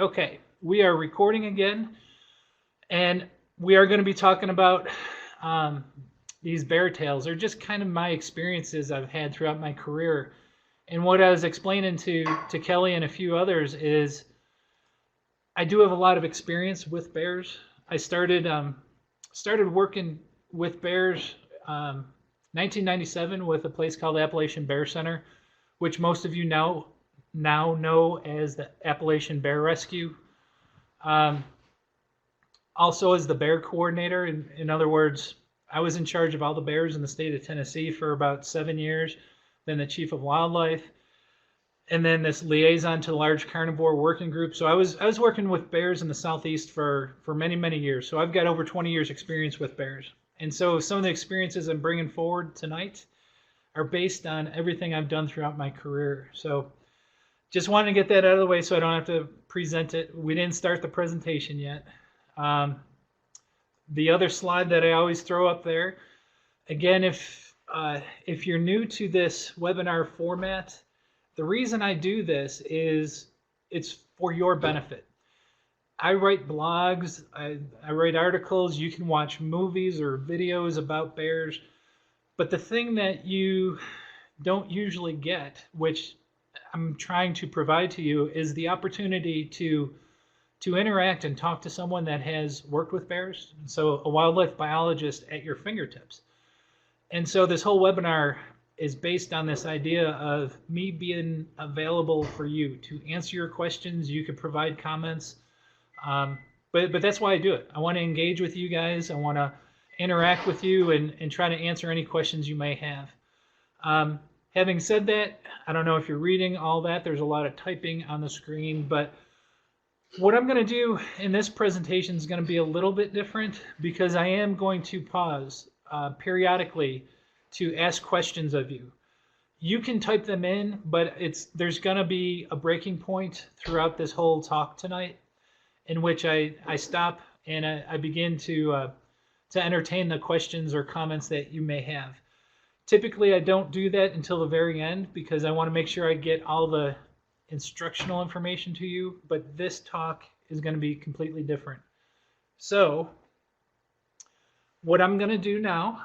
Okay, we are recording again, and we are going to be talking about um, these bear tales, or just kind of my experiences I've had throughout my career. And what I was explaining to Kelly and a few others is I do have a lot of experience with bears. I started working with bears 1997 with a place called Appalachian Bear Center, which most of you now know as the Appalachian Bear Rescue. Um, Also as the bear coordinator. In other words, I was in charge of all the bears in the state of Tennessee for about 7 years, then the chief of wildlife, and then this liaison to the large carnivore working group. So I was working with bears in the southeast for many years. So I've got over 20 years experience with bears. And so some of the experiences I'm bringing forward tonight are based on everything I've done throughout my career. So just wanted to get that out of the way so I don't have to present it. We didn't start the presentation yet. Um, the other slide that I always throw up there, again, if you're new to this webinar format, the reason I do this is it's for your benefit. I write blogs, I write articles, you can watch movies or videos about bears, but the thing that you don't usually get, which I'm trying to provide to you, is the opportunity to interact and talk to someone that has worked with bears, so a wildlife biologist at your fingertips. And so this whole webinar is based on this idea of me being available for you to answer your questions. You could provide comments, but that's why I do it. I want to engage with you guys. I want to interact with you and try to answer any questions you may have. Having said that, I don't know if you're reading all that. There's a lot of typing on the screen, but what I'm going to do in this presentation is going to be a little bit different because I am going to pause periodically to ask questions of you. You can type them in, but there's going to be a breaking point throughout this whole talk tonight in which I stop and I begin to entertain the questions or comments that you may have. Typically, I don't do that until the very end because I want to make sure I get all the instructional information to you, but this talk is going to be completely different. So what I'm going to do now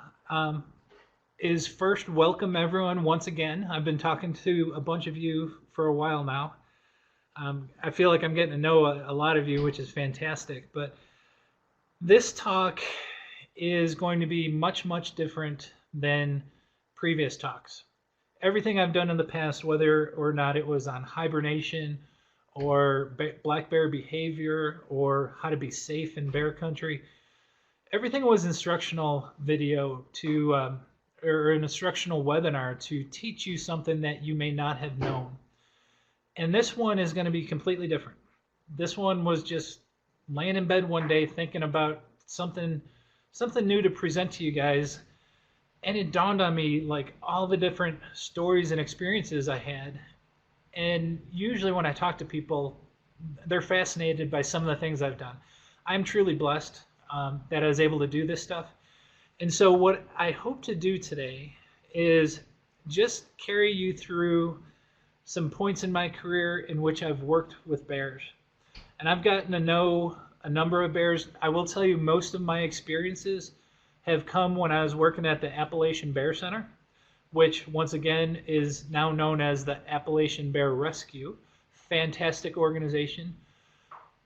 is first welcome everyone once again. I've been talking to a bunch of you for a while now. I feel like I'm getting to know a lot of you, which is fantastic, but this talk is going to be much different than previous talks. Everything I've done in the past, whether or not it was on hibernation or black bear behavior or how to be safe in bear country, everything was instructional video or an instructional webinar to teach you something that you may not have known. And this one is going to be completely different. This one was just laying in bed one day thinking about something new to present to you guys. And it dawned on me like all the different stories and experiences I had. And usually when I talk to people, they're fascinated by some of the things I've done. I'm truly blessed that I was able to do this stuff. And so what I hope to do today is just carry you through some points in my career in which I've worked with bears. And I've gotten to know a number of bears. I will tell you most of my experiences have come when I was working at the Appalachian Bear Center, which once again is now known as the Appalachian Bear Rescue. Fantastic organization.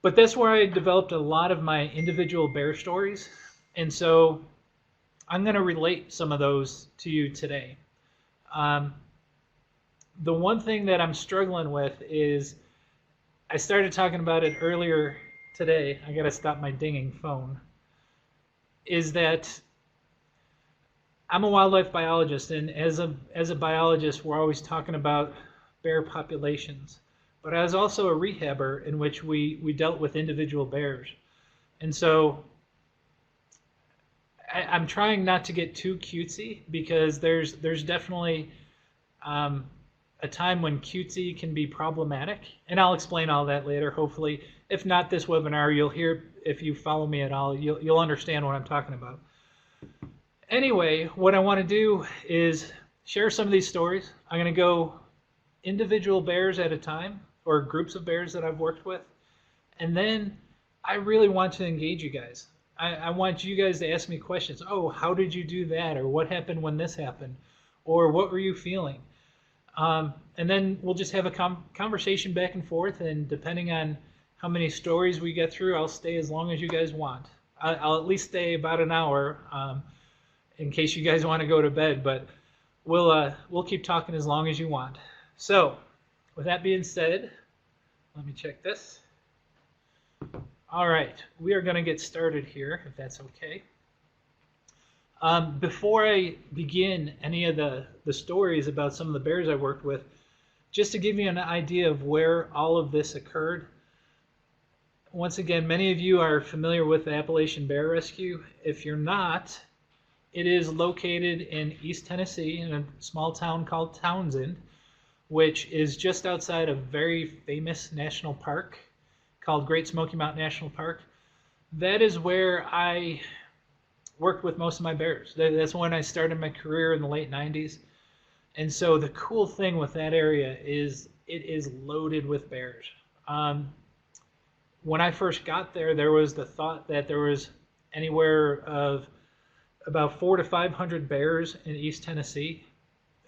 But that's where I developed a lot of my individual bear stories. And so I'm going to relate some of those to you today. The one thing that I'm struggling with is I started talking about it earlier today. I got to stop my dinging phone. Is that I'm a wildlife biologist, and as a biologist, we're always talking about bear populations. But I was also a rehabber in which we dealt with individual bears. And so I'm trying not to get too cutesy because there's definitely a time when cutesy can be problematic. And I'll explain all that later, hopefully. If not this webinar, you'll hear, if you follow me at all, you'll understand what I'm talking about. Anyway, what I want to do is share some of these stories. I'm going to go individual bears at a time, or groups of bears that I've worked with. And then I really want to engage you guys. I want you guys to ask me questions. Oh, how did you do that? Or what happened when this happened? Or what were you feeling? And then we'll just have a conversation back and forth. And depending on how many stories we get through, I'll stay as long as you guys want. I'll at least stay about an hour in case you guys want to go to bed. But we'll keep talking as long as you want. So, with that being said, let me check this. All right, we are going to get started here, if that's okay. Before I begin any of the stories about some of the bears I worked with, just to give you an idea of where all of this occurred, once again, many of you are familiar with the Appalachian Bear Rescue. If you're not, it is located in East Tennessee in a small town called Townsend, which is just outside a very famous national park called Great Smoky Mountain National Park. That is where I worked with most of my bears. That's when I started my career in the late 90s. And so the cool thing with that area is it is loaded with bears. When I first got there, there was the thought that there was anywhere of about 400 to 500 bears in East Tennessee.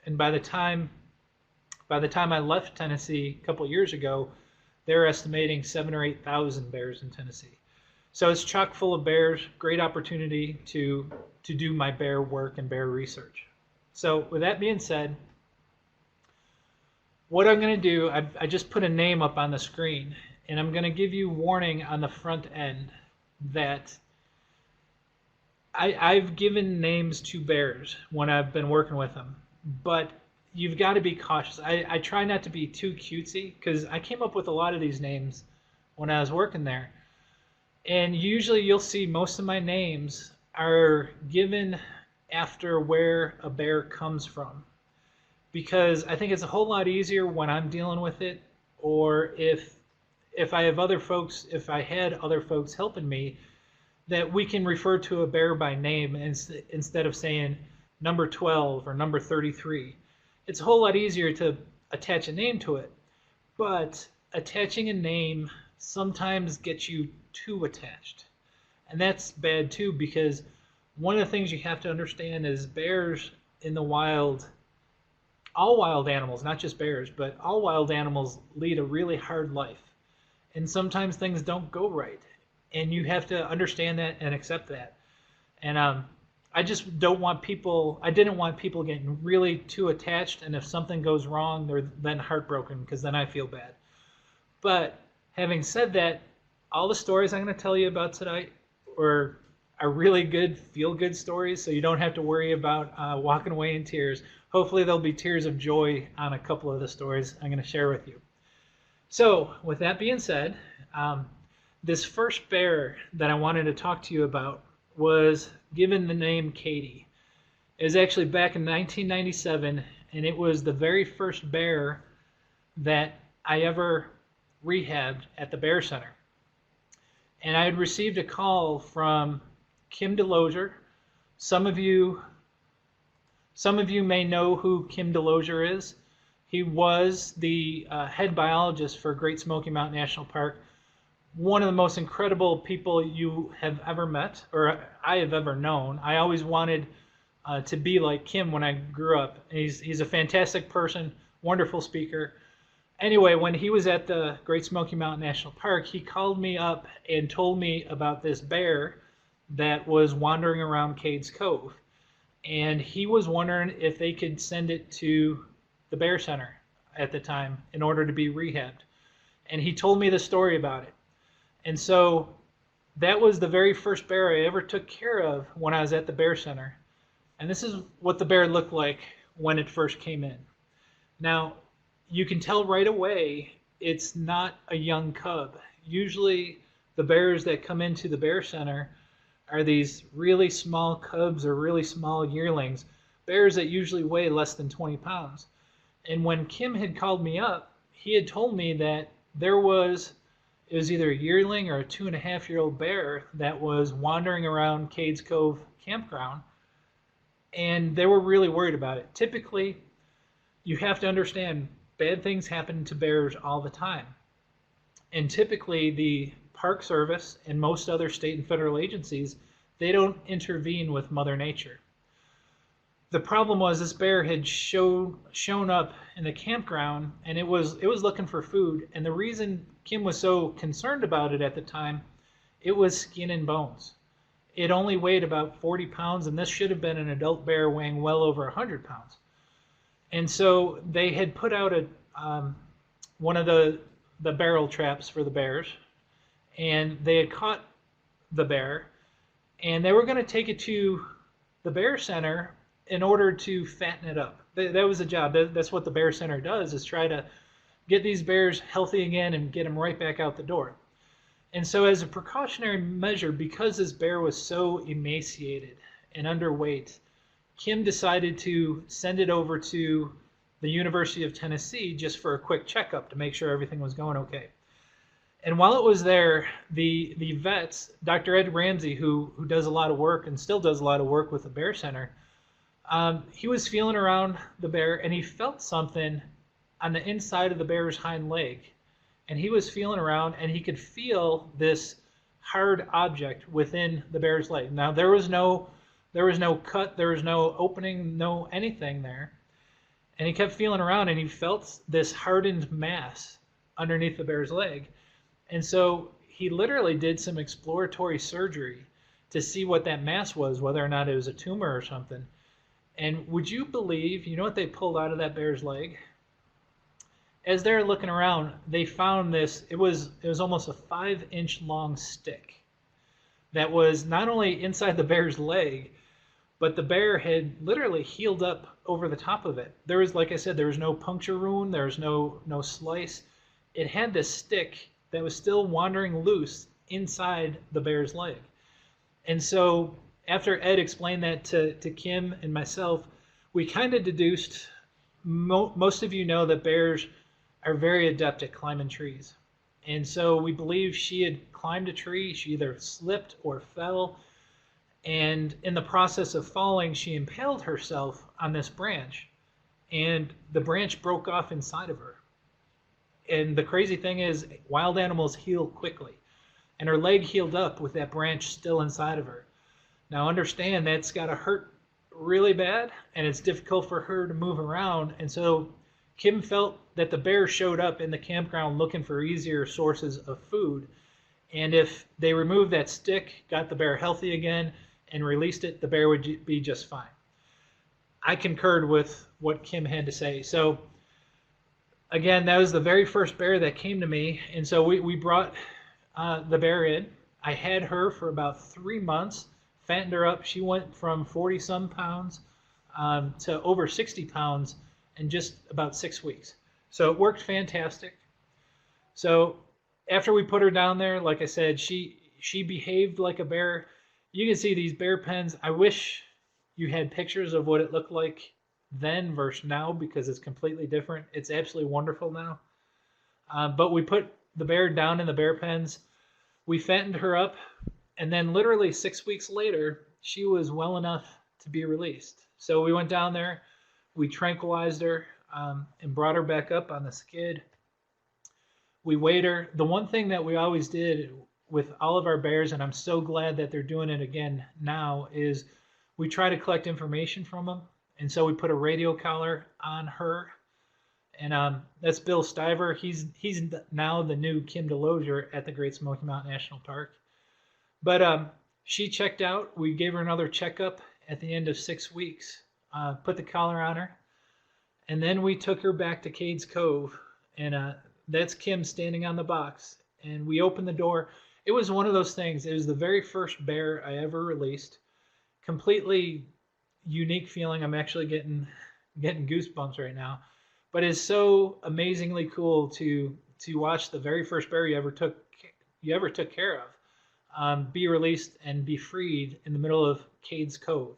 And by the time I left Tennessee a couple of years ago, they're estimating 7,000 or 8,000 bears in Tennessee. So it's chock full of bears, great opportunity to do my bear work and bear research. So with that being said, what I'm going to do, I just put a name up on the screen, and I'm going to give you warning on the front end that I've given names to bears when I've been working with them, but you've got to be cautious. I try not to be too cutesy because I came up with a lot of these names when I was working there. And usually you'll see most of my names are given after where a bear comes from. Because I think it's a whole lot easier when I'm dealing with it, or if I have other folks, if I had other folks helping me, that we can refer to a bear by name instead of saying number 12 or number 33. It's a whole lot easier to attach a name to it, but attaching a name sometimes gets you too attached. And that's bad too, because one of the things you have to understand is bears in the wild, all wild animals, not just bears, but all wild animals lead a really hard life. And sometimes things don't go right. And you have to understand that and accept that. And I just don't want people, I didn't want people getting really too attached, and if something goes wrong, they're then heartbroken, because then I feel bad. But having said that, all the stories I'm going to tell you about tonight are really good, feel-good stories, so you don't have to worry about walking away in tears. Hopefully there'll be tears of joy on a couple of the stories I'm going to share with you. So, with that being said, this first bear that I wanted to talk to you about was given the name Katie. It was actually back in 1997, and it was the very first bear that I ever rehabbed at the Bear Center. And I had received a call from Kim DeLozier. Some of you may know who Kim DeLozier is. He was the head biologist for Great Smoky Mountain National Park. One of the most incredible people you have ever met, or I have ever known. I always wanted to be like Kim when I grew up. He's a fantastic person, wonderful speaker. Anyway, when he was at the Great Smoky Mountain National Park, he called me up and told me about this bear that was wandering around Cades Cove. And he was wondering if they could send it to the Bear Center at the time in order to be rehabbed. And he told me the story about it. And so that was the very first bear I ever took care of when I was at the Bear Center. And this is what the bear looked like when it first came in. Now, you can tell right away it's not a young cub. Usually the bears that come into the Bear Center are these really small cubs or really small yearlings, bears that usually weigh less than 20 pounds. And when Kim had called me up, he had told me that it was either a yearling or a 2.5-year-old bear that was wandering around Cades Cove campground, and they were really worried about it. Typically, you have to understand, bad things happen to bears all the time. And typically the Park Service and most other state and federal agencies, they don't intervene with Mother Nature. The problem was this bear had shown up in the campground, and it was looking for food. And the reason Kim was so concerned about it at the time, it was skin and bones. It only weighed about 40 pounds, and this should have been an adult bear weighing well over 100 pounds. And so they had put out one of the barrel traps for the bears, and they had caught the bear, and they were going to take it to the bear center in order to fatten it up. That was the job. That's what the bear center does, is try to get these bears healthy again and get them right back out the door. And so as a precautionary measure, because this bear was so emaciated and underweight, Kim decided to send it over to the University of Tennessee just for a quick checkup to make sure everything was going okay. And while it was there, the vets, Dr. Ed Ramsey, who does a lot of work and still does a lot of work with the Bear Center, he was feeling around the bear, and he felt something on the inside of the bear's hind leg. And he was feeling around, and he could feel this hard object within the bear's leg. Now, there was no cut, there was no opening, no anything there. And he kept feeling around, and he felt this hardened mass underneath the bear's leg. And so he literally did some exploratory surgery to see what that mass was, whether or not it was a tumor or something. And would you believe, you know what they pulled out of that bear's leg? As they're looking around, they found this, it was almost a 5-inch long stick that was not only inside the bear's leg, but the bear had literally healed up over the top of it. There was, like I said, there was no puncture wound, there was no slice. It had this stick that was still wandering loose inside the bear's leg. And so after Ed explained that to Kim and myself, we kind of deduced, most of you know that bears are very adept at climbing trees. And so we believe she had climbed a tree, she either slipped or fell, and in the process of falling, she impaled herself on this branch, and the branch broke off inside of her. And the crazy thing is, wild animals heal quickly, and her leg healed up with that branch still inside of her. Now understand, that's got to hurt really bad, and it's difficult for her to move around, and so Kim felt that the bear showed up in the campground looking for easier sources of food, and if they removed that stick, got the bear healthy again, and released it, the bear would be just fine. I concurred with what Kim had to say. So again, that was the very first bear that came to me, and so we brought the bear in. I had her for about 3 months, fattened her up. She went from 40-some pounds to over 60 pounds in just about 6 weeks. So it worked fantastic. So after we put her down there, like I said, she behaved like a bear. You can see these bear pens. I wish you had pictures of what it looked like then versus now, because it's completely different. It's absolutely wonderful now. But we put the bear down in the bear pens. We fattened her up, and then literally 6 weeks later, she was well enough to be released. So we went down there, we tranquilized her, and brought her back up on the skid. We weighed her. The one thing that we always did with all of our bears, and I'm so glad that they're doing it again now, is we try to collect information from them. And so we put a radio collar on her, and that's Bill Stiver. He's now the new Kim Delosier at the Great Smoky Mountain National Park. But she checked out. We gave her another checkup at the end of 6 weeks, put the collar on her, and then we took her back to Cades Cove, and that's Kim standing on the box. And we opened the door. It was one of those things. It was the very first bear I ever released. Completely unique feeling. I'm actually getting goosebumps right now. But it's so amazingly cool to watch the very first bear you ever took care of be released and be freed in the middle of Cades Cove.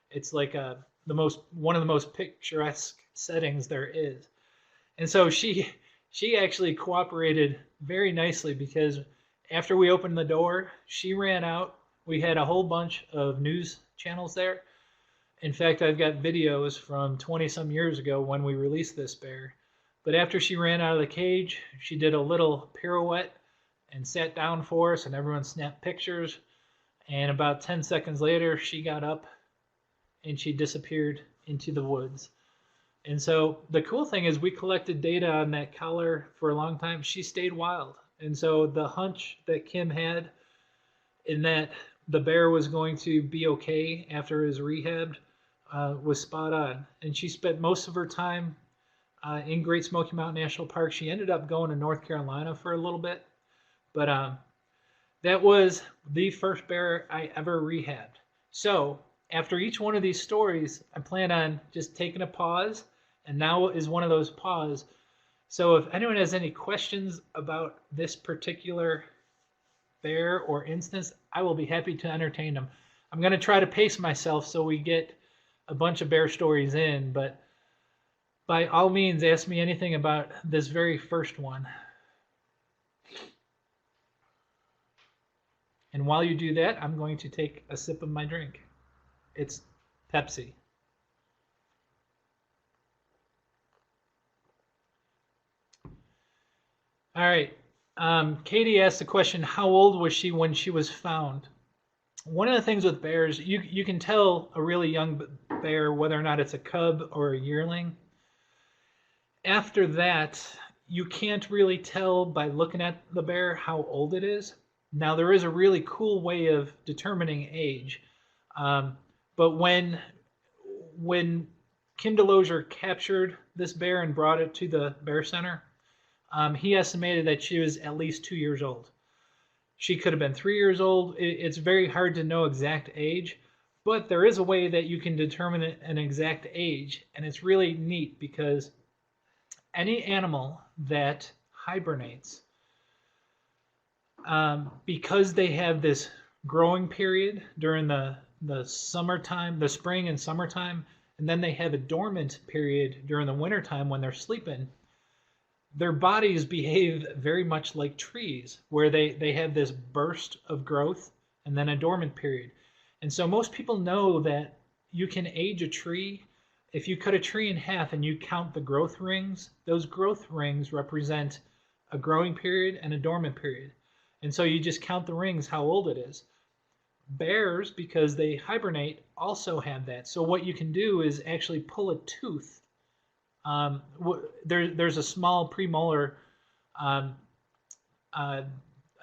It's like one of the most picturesque settings there is. And so she actually cooperated very nicely, because after we opened the door, she ran out. We had a whole bunch of news channels there. In fact, I've got videos from 20-some years ago when we released this bear. But after she ran out of the cage, she did a little pirouette and sat down for us, and everyone snapped pictures. And about 10 seconds later, she got up and she disappeared into the woods. And so the cool thing is we collected data on that collar for a long time. She stayed wild. And so the hunch that Kim had in that the bear was going to be okay after it was rehabbed was spot on. And she spent most of her time in Great Smoky Mountain National Park. She ended up going to North Carolina for a little bit. But that was the first bear I ever rehabbed. So after each one of these stories, I plan on just taking a pause, and now is one of those pause. So if anyone has any questions about this particular bear or instance, I will be happy to entertain them. I'm going to try to pace myself so we get a bunch of bear stories in, but by all means, ask me anything about this very first one. And while you do that, I'm going to take a sip of my drink. It's Pepsi. All right. Katie asked the question, how old was she when she was found? One of the things with bears, you can tell a really young bear whether or not it's a cub or a yearling. After that, you can't really tell by looking at the bear how old it is. Now, there is a really cool way of determining age. But when Kim Delosier captured this bear and brought it to the bear center, he estimated that she was at least 2 years old. She could have been 3 years old. It's very hard to know exact age, but there is a way that you can determine an exact age, and it's really neat because any animal that hibernates, because they have this growing period during the summertime, the spring and summertime, and then they have a dormant period during the wintertime when they're sleeping, their bodies behave very much like trees, where they have this burst of growth and then a dormant period. And so most people know that you can age a tree. If you cut a tree in half and you count the growth rings, those growth rings represent a growing period and a dormant period. And so you just count the rings, how old it is. Bears, because they hibernate, also have that. So what you can do is actually pull a tooth. There's a small premolar.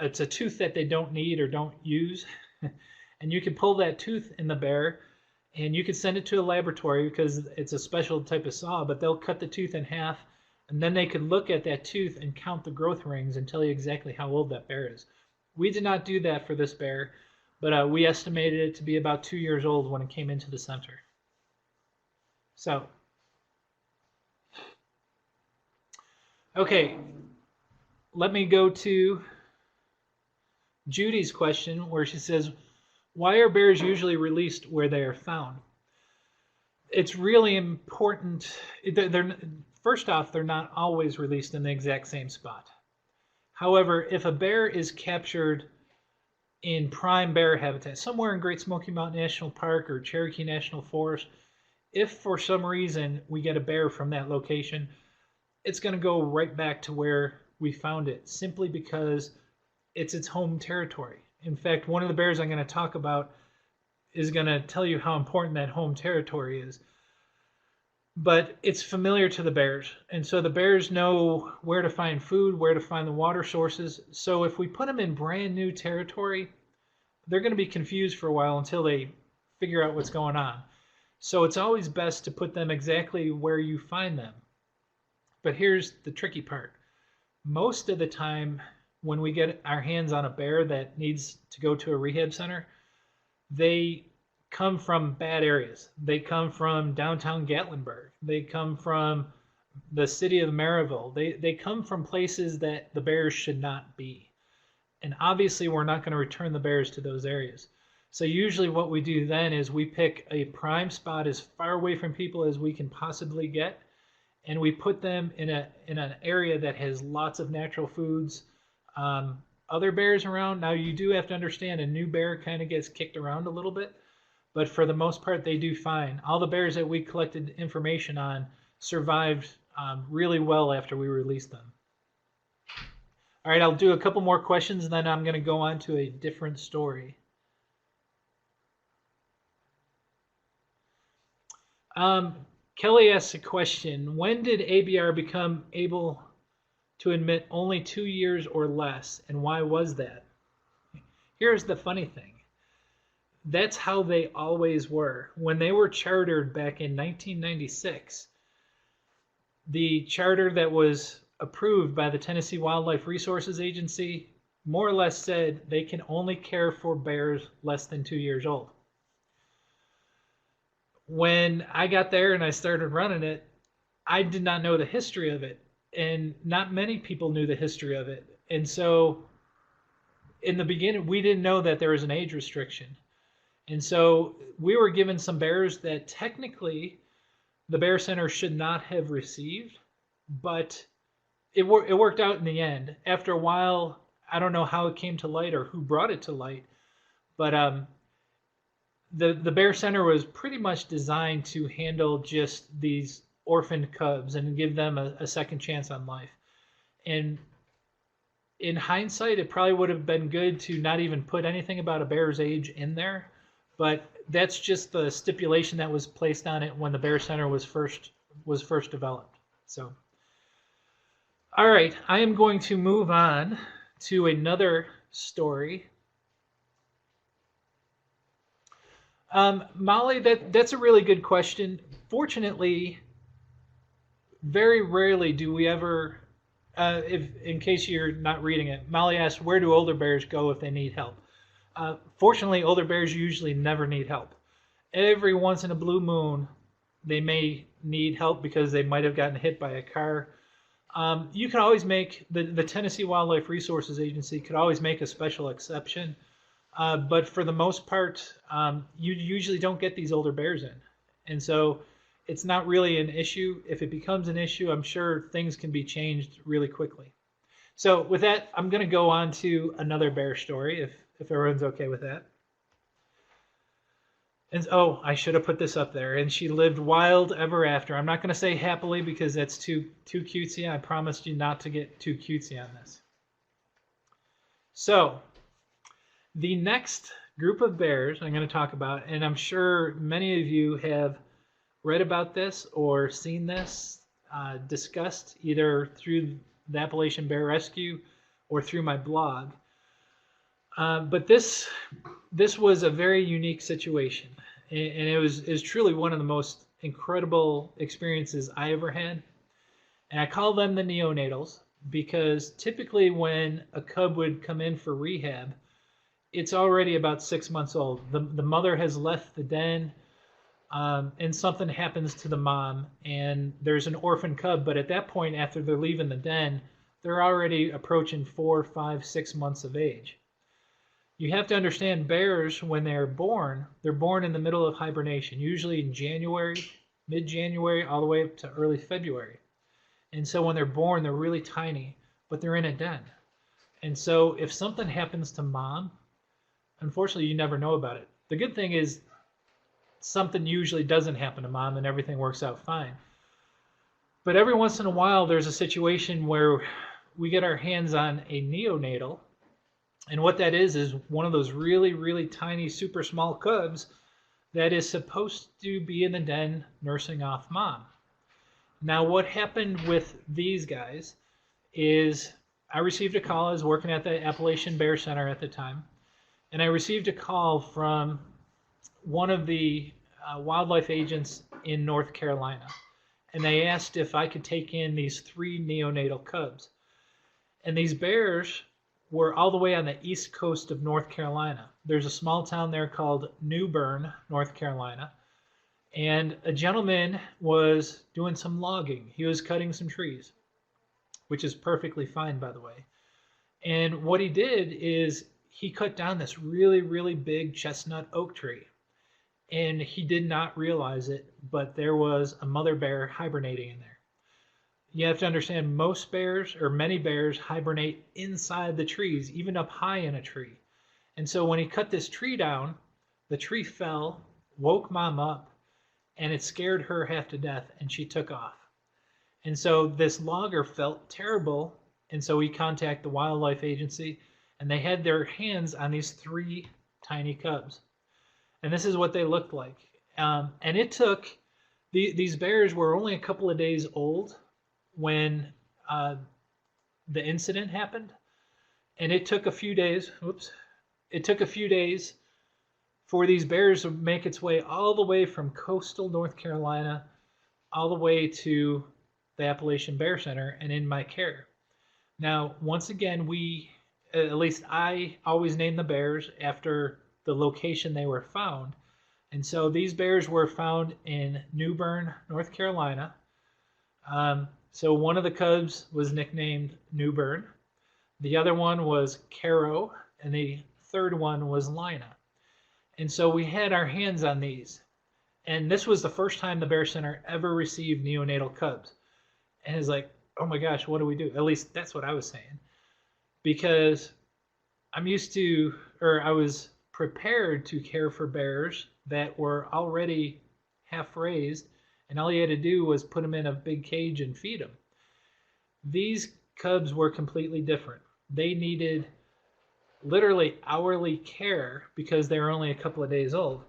It's a tooth that they don't need or don't use. And you can pull that tooth in the bear, and you can send it to a laboratory because it's a special type of saw, but they'll cut the tooth in half, and then they could look at that tooth and count the growth rings and tell you exactly how old that bear is. We did not do that for this bear, but we estimated it to be about 2 years old when it came into the center. So, okay, let me go to Judy's question where she says, why are bears usually released where they are found? It's really important. First off, they're not always released in the exact same spot. However, if a bear is captured in prime bear habitat, somewhere in Great Smoky Mountain National Park or Cherokee National Forest, if for some reason we get a bear from that location, it's going to go right back to where we found it, simply because it's its home territory. In fact, one of the bears I'm going to talk about is going to tell you how important that home territory is. But it's familiar to the bears, and so the bears know where to find food, where to find the water sources. So if we put them in brand new territory, they're going to be confused for a while until they figure out what's going on. So it's always best to put them exactly where you find them. But here's the tricky part. Most of the time when we get our hands on a bear that needs to go to a rehab center, they come from bad areas. They come from downtown Gatlinburg. They come from the city of Maryville. They come from places that the bears should not be. And obviously we're not going to return the bears to those areas. So usually what we do then is we pick a prime spot as far away from people as we can possibly get, and we put them in an area that has lots of natural foods, other bears around. Now you do have to understand a new bear kind of gets kicked around a little bit, but for the most part they do fine. All the bears that we collected information on survived really well after we released them. All right, I'll do a couple more questions, and then I'm going to go on to a different story. Kelly asks a question. When did ABR become able to admit only 2 years or less, and why was that? Here's the funny thing. That's how they always were. When they were chartered back in 1996, the charter that was approved by the Tennessee Wildlife Resources Agency more or less said they can only care for bears less than 2 years old. When I got there and I started running it, I did not know the history of it, and not many people knew the history of it. And so in the beginning, we didn't know that there was an age restriction. And so we were given some bears that technically the Bear Center should not have received, but it worked out in the end. After a while, I don't know how it came to light or who brought it to light, but the Bear Center was pretty much designed to handle just these orphaned cubs and give them a second chance on life. And in hindsight, it probably would have been good to not even put anything about a bear's age in there, but that's just the stipulation that was placed on it when the Bear Center was first developed. So, all right, I am going to move on to another story. Molly, that's a really good question. Fortunately, very rarely do we ever, in case you're not reading it, Molly asked, where do older bears go if they need help? Fortunately, older bears usually never need help. Every once in a blue moon, they may need help because they might have gotten hit by a car. You can always make, the Tennessee Wildlife Resources Agency could always make a special exception. But for the most part, you usually don't get these older bears in. And so it's not really an issue. If it becomes an issue, I'm sure things can be changed really quickly. So with that, I'm going to go on to another bear story, if everyone's okay with that. And oh, I should have put this up there. And she lived wild ever after. I'm not going to say happily because that's too cutesy. I promised you not to get too cutesy on this. So the next group of bears I'm going to talk about, and I'm sure many of you have read about this or seen this discussed either through the Appalachian Bear Rescue or through my blog. But this was a very unique situation, and it was truly one of the most incredible experiences I ever had. And I call them the neonatals because typically when a cub would come in for rehab, it's already about 6 months old. The mother has left the den, and something happens to the mom, and there's an orphan cub. But at that point, after they're leaving the den, they're already approaching 4, 5, 6 months of age. You have to understand bears, when they're born in the middle of hibernation, usually in January, mid-January, all the way up to early February. And so when they're born, they're really tiny, but they're in a den. And so if something happens to mom, unfortunately, you never know about it. The good thing is something usually doesn't happen to mom and everything works out fine. But every once in a while, there's a situation where we get our hands on a neonatal. And what that is one of those really, really tiny, super small cubs that is supposed to be in the den nursing off mom. Now, what happened with these guys is I received a call. I was working at the Appalachian Bear Center at the time. And I received a call from one of the wildlife agents in North Carolina. And they asked if I could take in these 3 neonatal cubs. And these bears were all the way on the east coast of North Carolina. There's a small town there called New Bern, North Carolina. And a gentleman was doing some logging. He was cutting some trees, which is perfectly fine, by the way. And what he did is he cut down this really, really big chestnut oak tree. And he did not realize it, but there was a mother bear hibernating in there. You have to understand most bears, or many bears, hibernate inside the trees, even up high in a tree. And so when he cut this tree down, the tree fell, woke mom up, and it scared her half to death, and she took off. And so this logger felt terrible, and so he contacted the wildlife agency, and they had their hands on these 3 tiny cubs. And this is what they looked like. And it took, these bears were only a couple of days old when the incident happened. And it took a few days, it took a few days for these bears to make its way all the way from coastal North Carolina all the way to the Appalachian Bear Center and in my care. Now, once again, at least I always name the bears after the location they were found. And so these bears were found in New Bern, North Carolina. So one of the cubs was nicknamed New Bern. The other one was Caro, and the third one was Lina. And so we had our hands on these. And this was the first time the Bear Center ever received neonatal cubs. And it's like, oh my gosh, what do we do? At least that's what I was saying. Because I'm used to, or I was prepared to care for bears that were already half raised, and all you had to do was put them in a big cage and feed them. These cubs were completely different. They needed literally hourly care because they were only a couple of days old.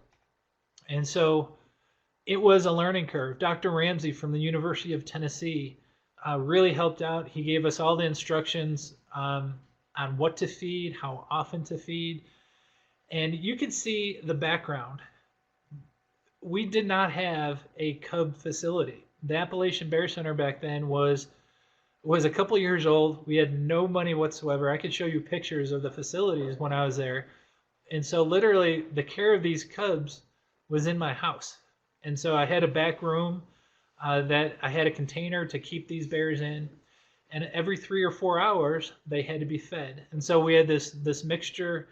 And so it was a learning curve. Dr. Ramsey from the University of Tennessee really helped out. He gave us all the instructions on what to feed, how often to feed. And you can see the background. We did not have a cub facility. The Appalachian Bear Center back then was a couple years old. We had no money whatsoever. I could show you pictures of the facilities when I was there. And so literally the care of these cubs was in my house. And so I had a back room that I had a container to keep these bears in. And every 3 or 4 hours, they had to be fed. And so we had this mixture,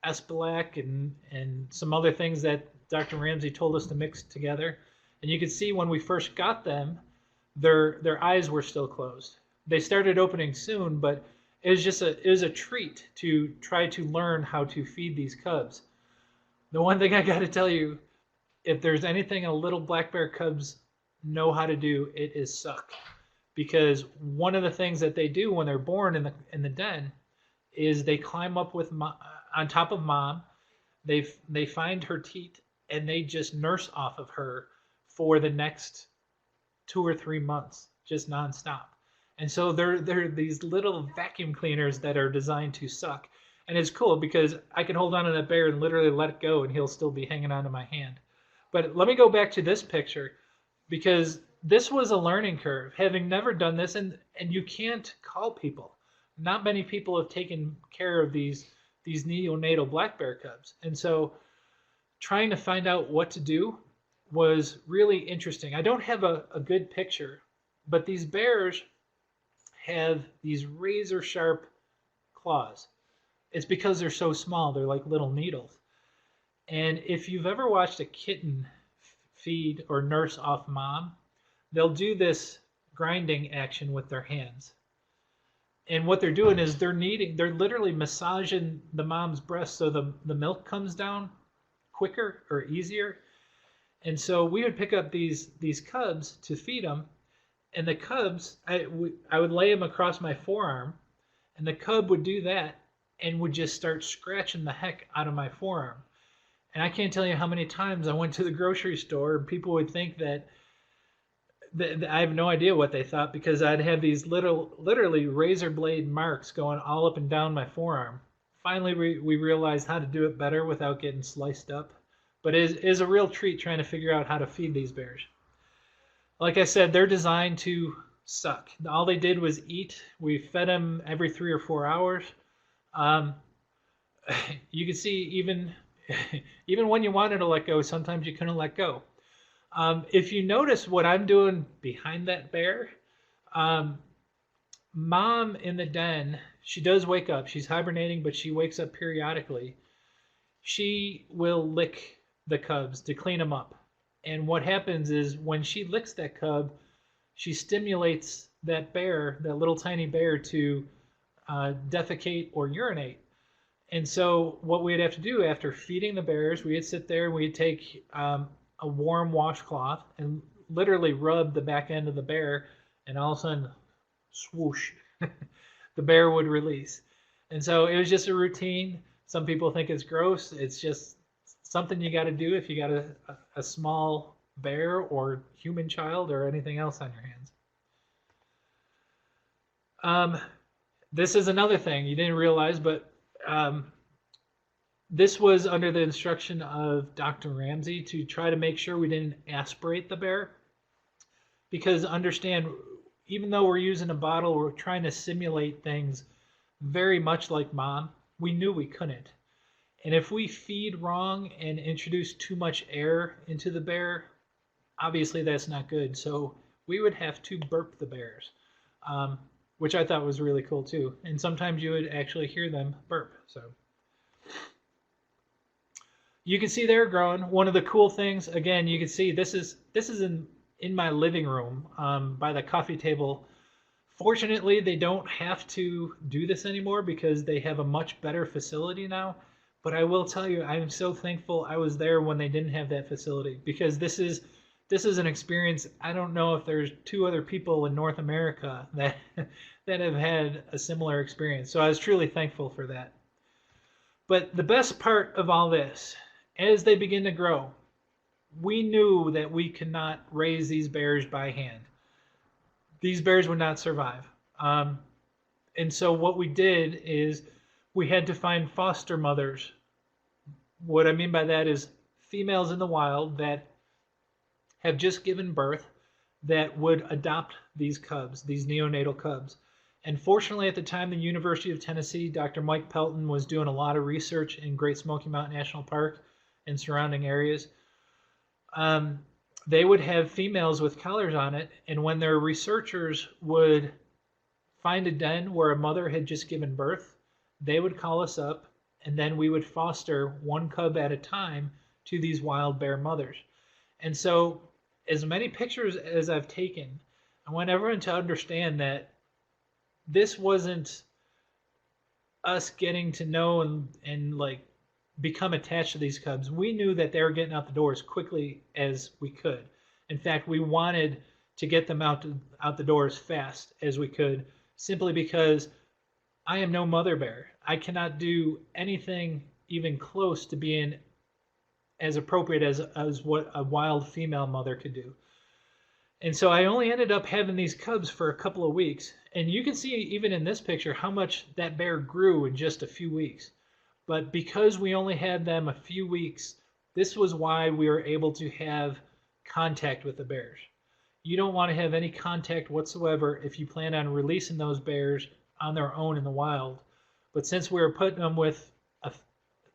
Espalac and some other things that Dr. Ramsey told us to mix together. And you could see when we first got them, their eyes were still closed. They started opening soon, but it was a treat to try to learn how to feed these cubs. The one thing I got to tell you, if there's anything a little black bear cubs know how to do, it is suck. Because one of the things that they do when they're born in the den is they climb up on top of mom. They find her teat and they just nurse off of her for the next 2 or 3 months, just nonstop. And so they're these little vacuum cleaners that are designed to suck. And it's cool because I can hold on to that bear and literally let it go and he'll still be hanging onto my hand. But let me go back to this picture because this was a learning curve, having never done this, and you can't call people. Not many people have taken care of these neonatal black bear cubs. And so trying to find out what to do was really interesting. I don't have a good picture, but these bears have these razor sharp claws. It's because they're so small, they're like little needles. And if you've ever watched a kitten feed or nurse off mom, they'll do this grinding action with their hands. And what they're doing is they're literally massaging the mom's breast so the milk comes down quicker or easier. And so we would pick up these cubs to feed them, and the cubs, I would lay them across my forearm, and the cub would do that and would just start scratching the heck out of my forearm. And I can't tell you how many times I went to the grocery store and people would think that I have no idea what they thought because I'd have these literally razor blade marks going all up and down my forearm. Finally, we realized how to do it better without getting sliced up. But it is a real treat trying to figure out how to feed these bears. Like I said, they're designed to suck. All they did was eat. We fed them every 3 or 4 hours. You could see even when you wanted to let go, sometimes you couldn't let go. If you notice what I'm doing behind that bear, mom in the den, she does wake up. She's hibernating, but she wakes up periodically. She will lick the cubs to clean them up. And what happens is when she licks that cub, she stimulates that bear, that little tiny bear, to defecate or urinate. And so what we'd have to do after feeding the bears, we'd sit there and we'd take a warm washcloth and literally rub the back end of the bear, and all of a sudden, swoosh, the bear would release. And so it was just a routine. Some people think it's gross. It's just something you got to do if you got a small bear or human child or anything else on your hands. This is another thing you didn't realize, but this was under the instruction of Dr. Ramsey to try to make sure we didn't aspirate the bear. Because understand, even though we're using a bottle, we're trying to simulate things very much like mom. We knew we couldn't. And if we feed wrong and introduce too much air into the bear, obviously that's not good. So we would have to burp the bears, which I thought was really cool too. And sometimes you would actually hear them burp. So you can see they're growing. One of the cool things, again, you can see this is in my living room by the coffee table. Fortunately, they don't have to do this anymore because they have a much better facility now. But I will tell you, I'm so thankful I was there when they didn't have that facility, because this is an experience. I don't know if there's two other people in North America that have had a similar experience. So I was truly thankful for that. But the best part of all this, as they begin to grow, we knew that we could not raise these bears by hand. These bears would not survive. And so what we did is we had to find foster mothers. What I mean by that is females in the wild that have just given birth that would adopt these cubs, these neonatal cubs. And fortunately, at the time, the University of Tennessee, Dr. Mike Pelton was doing a lot of research in Great Smoky Mountain National Park and surrounding areas. They would have females with collars on it, and when their researchers would find a den where a mother had just given birth, they would call us up, and then we would foster one cub at a time to these wild bear mothers. And so, as many pictures as I've taken, I want everyone to understand that this wasn't us getting to know and like become attached to these cubs. We knew that they were getting out the door as quickly as we could. In fact, we wanted to get them out the door as fast as we could, simply because I am no mother bear. I cannot do anything even close to being as appropriate as what a wild female mother could do. And so I only ended up having these cubs for a couple of weeks. And you can see even in this picture how much that bear grew in just a few weeks. But because we only had them a few weeks, this was why we were able to have contact with the bears. You don't want to have any contact whatsoever if you plan on releasing those bears on their own in the wild. But since we were putting them with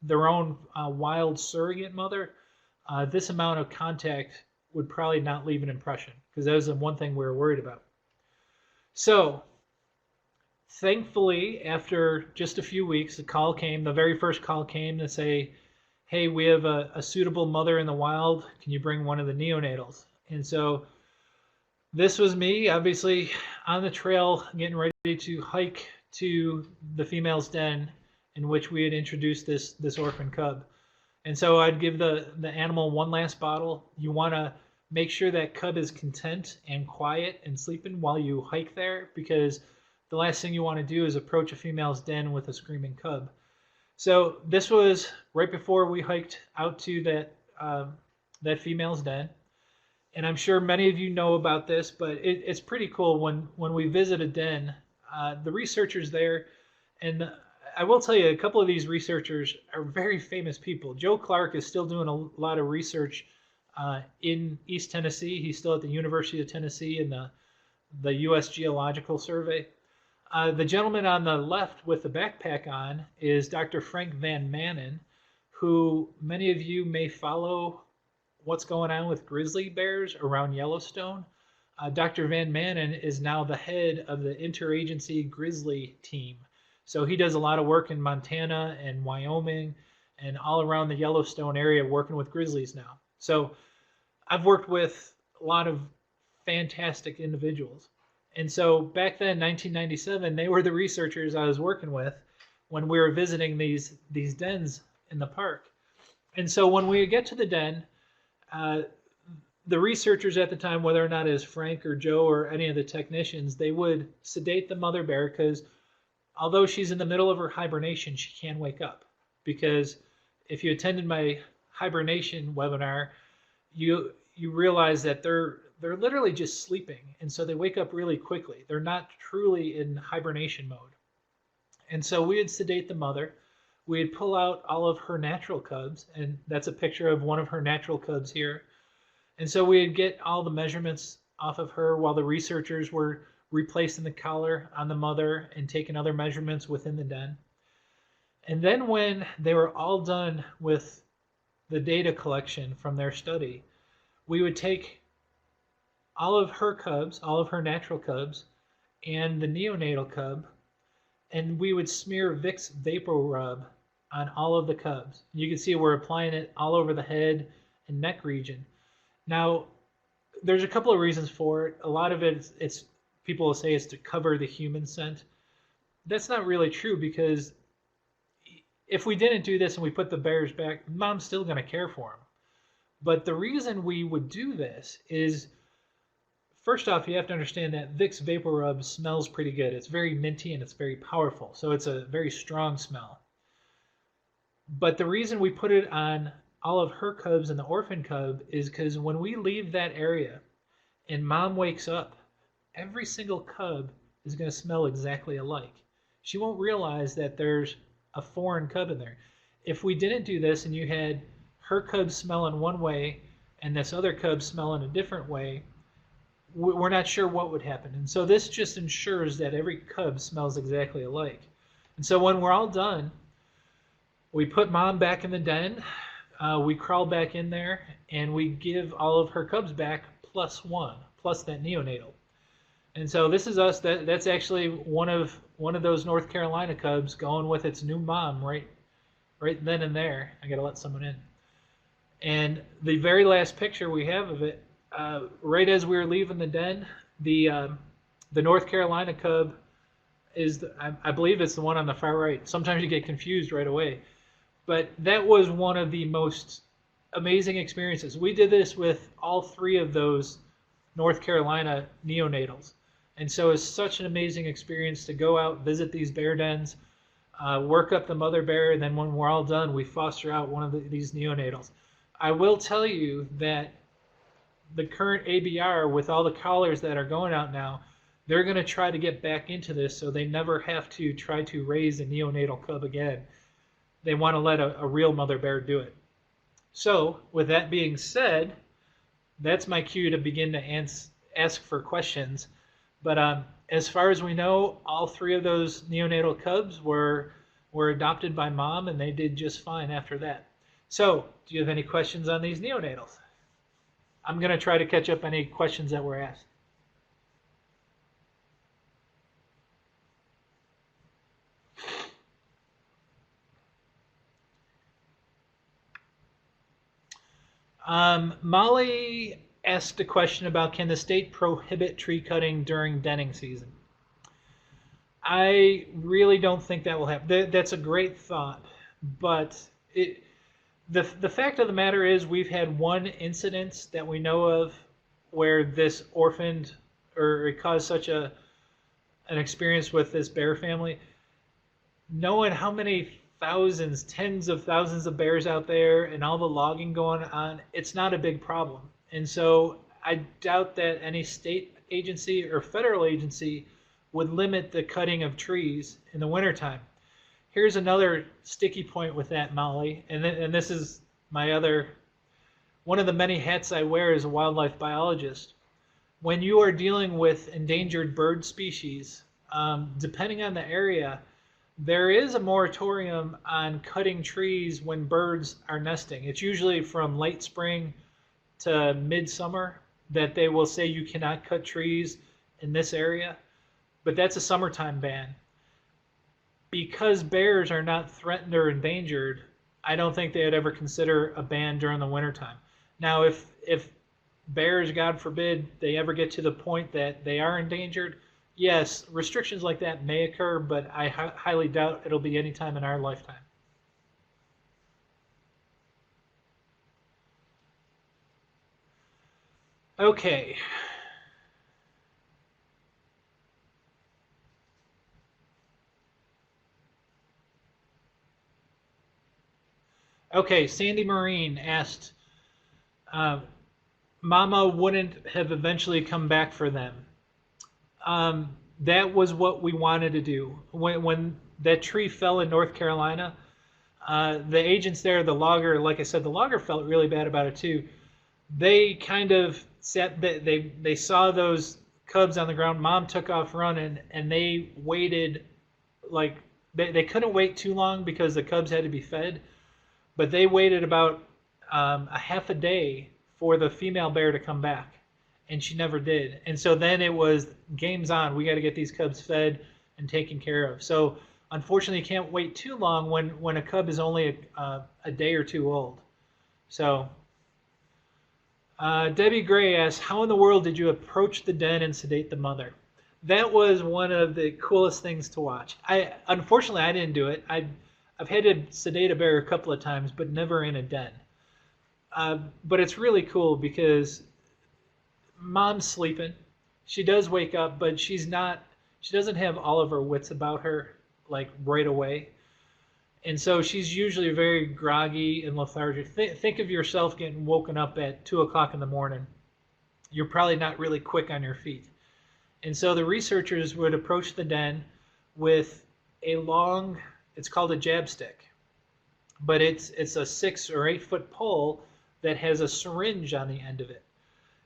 their own wild surrogate mother, this amount of contact would probably not leave an impression, because that was the one thing we were worried about. So thankfully, after just a few weeks, the very first call came to say, hey, we have a suitable mother in the wild. Can you bring one of the neonatals? And so this was me, obviously, on the trail, getting ready to hike to the female's den in which we had introduced this orphan cub. And so I'd give the animal one last bottle. You want to make sure that cub is content and quiet and sleeping while you hike there, because the last thing you want to do is approach a female's den with a screaming cub. So this was right before we hiked out to that female's den. And I'm sure many of you know about this, but it's pretty cool when we visit a den, the researchers there, and I will tell you, a couple of these researchers are very famous people. Joe Clark is still doing a lot of research in East Tennessee. He's still at the University of Tennessee in the U.S. Geological Survey. The gentleman on the left with the backpack on is Dr. Frank Van Manen, who many of you may follow what's going on with grizzly bears around Yellowstone. Dr. Van Manen is now the head of the interagency grizzly team. So he does a lot of work in Montana and Wyoming and all around the Yellowstone area working with grizzlies now. So I've worked with a lot of fantastic individuals. And so back then, 1997, they were the researchers I was working with when we were visiting these dens in the park. And so when we get to the den, the researchers at the time, whether or not it's Frank or Joe or any of the technicians, they would sedate the mother bear because although she's in the middle of her hibernation, she can wake up. Because if you attended my hibernation webinar, you realize that they're literally just sleeping, and so they wake up really quickly. They're not truly in hibernation mode. And so we would sedate the mother. We'd pull out all of her natural cubs, and that's a picture of one of her natural cubs here. And so we'd get all the measurements off of her while the researchers were replacing the collar on the mother and taking other measurements within the den. And then when they were all done with the data collection from their study, we would take all of her cubs, all of her natural cubs, and the neonatal cub, and we would smear Vicks Vapor Rub on all of the cubs. You can see we're applying it all over the head and neck region. Now, there's a couple of reasons for it. A lot of it's people will say it's to cover the human scent. That's not really true, because if we didn't do this and we put the bears back, mom's still going to care for them. But the reason we would do this is, first off, you have to understand that Vicks Vapor Rub smells pretty good. It's very minty and it's very powerful, so it's a very strong smell. But the reason we put it on all of her cubs and the orphan cub is because when we leave that area and mom wakes up, every single cub is going to smell exactly alike. She won't realize that there's a foreign cub in there. If we didn't do this and you had her cub smell in one way and this other cub smell in a different way, we're not sure what would happen. And so this just ensures that every cub smells exactly alike. And so when we're all done, we put mom back in the den, we crawl back in there, and we give all of her cubs back +1, plus that neonatal. And so this is us. That's actually one of those North Carolina cubs going with its new mom right then and there. I gotta let someone in. And the very last picture we have of it, right as we were leaving the den, the North Carolina cub is, I believe it's the one on the far right. Sometimes you get confused right away. But that was one of the most amazing experiences. We did this with all 3 of those North Carolina neonatals. And so it's such an amazing experience to go out, visit these bear dens, work up the mother bear, and then when we're all done, we foster out one of these neonatals. I will tell you that the current ABR, with all the collars that are going out now, they're going to try to get back into this so they never have to try to raise a neonatal cub again. They want to let a real mother bear do it. So, with that being said, that's my cue to begin to ask for questions. But as far as we know, all 3 of those neonatal cubs were adopted by mom, and they did just fine after that. So, do you have any questions on these neonatals? I'm going to try to catch up any questions that were asked. Molly asked a question about, can the state prohibit tree cutting during denning season? I really don't think that will happen. That's a great thought, but the fact of the matter is we've had one incident that we know of where this orphaned, or it caused such an experience with this bear family. Knowing how many thousands, tens of thousands of bears out there and all the logging going on, it's not a big problem. And so I doubt that any state agency or federal agency would limit the cutting of trees in the wintertime. Here's another sticky point with that, Molly, and this is my other, one of the many hats I wear as a wildlife biologist. When you are dealing with endangered bird species, depending on the area, there is a moratorium on cutting trees when birds are nesting. It's usually from late spring to midsummer that they will say you cannot cut trees in this area, but that's a summertime ban. Because bears are not threatened or endangered, I don't think they'd ever consider a ban during the wintertime. Now, if bears, God forbid, they ever get to the point that they are endangered, yes, restrictions like that may occur, but I highly doubt it'll be any time in our lifetime. Okay. Okay, Sandy Marine asked, uh, Mama wouldn't have eventually come back for them. That was what we wanted to do. When that tree fell in North Carolina, the agents there, the logger, like I said, the logger felt really bad about it too. They kind of sat, they saw those cubs on the ground. Mom took off running, and they waited like they couldn't wait too long because the cubs had to be fed. But they waited about a half a day for the female bear to come back, and she never did. And so then it was games on. We got to get these cubs fed and taken care of. So unfortunately, you can't wait too long when a cub is only a day or two old. So Debbie Gray asks, how in the world did you approach the den and sedate the mother? That was one of the coolest things to watch. Unfortunately I didn't do it. I've had to sedate a bear a couple of times, but never in a den. But it's really cool because mom's sleeping. She does wake up, but she doesn't have all of her wits about her like right away. And so she's usually very groggy and lethargic. Think of yourself getting woken up at 2 o'clock in the morning. You're probably not really quick on your feet. And so the researchers would approach the den with a long, it's called a jab stick, but it's a 6 or 8 foot pole that has a syringe on the end of it.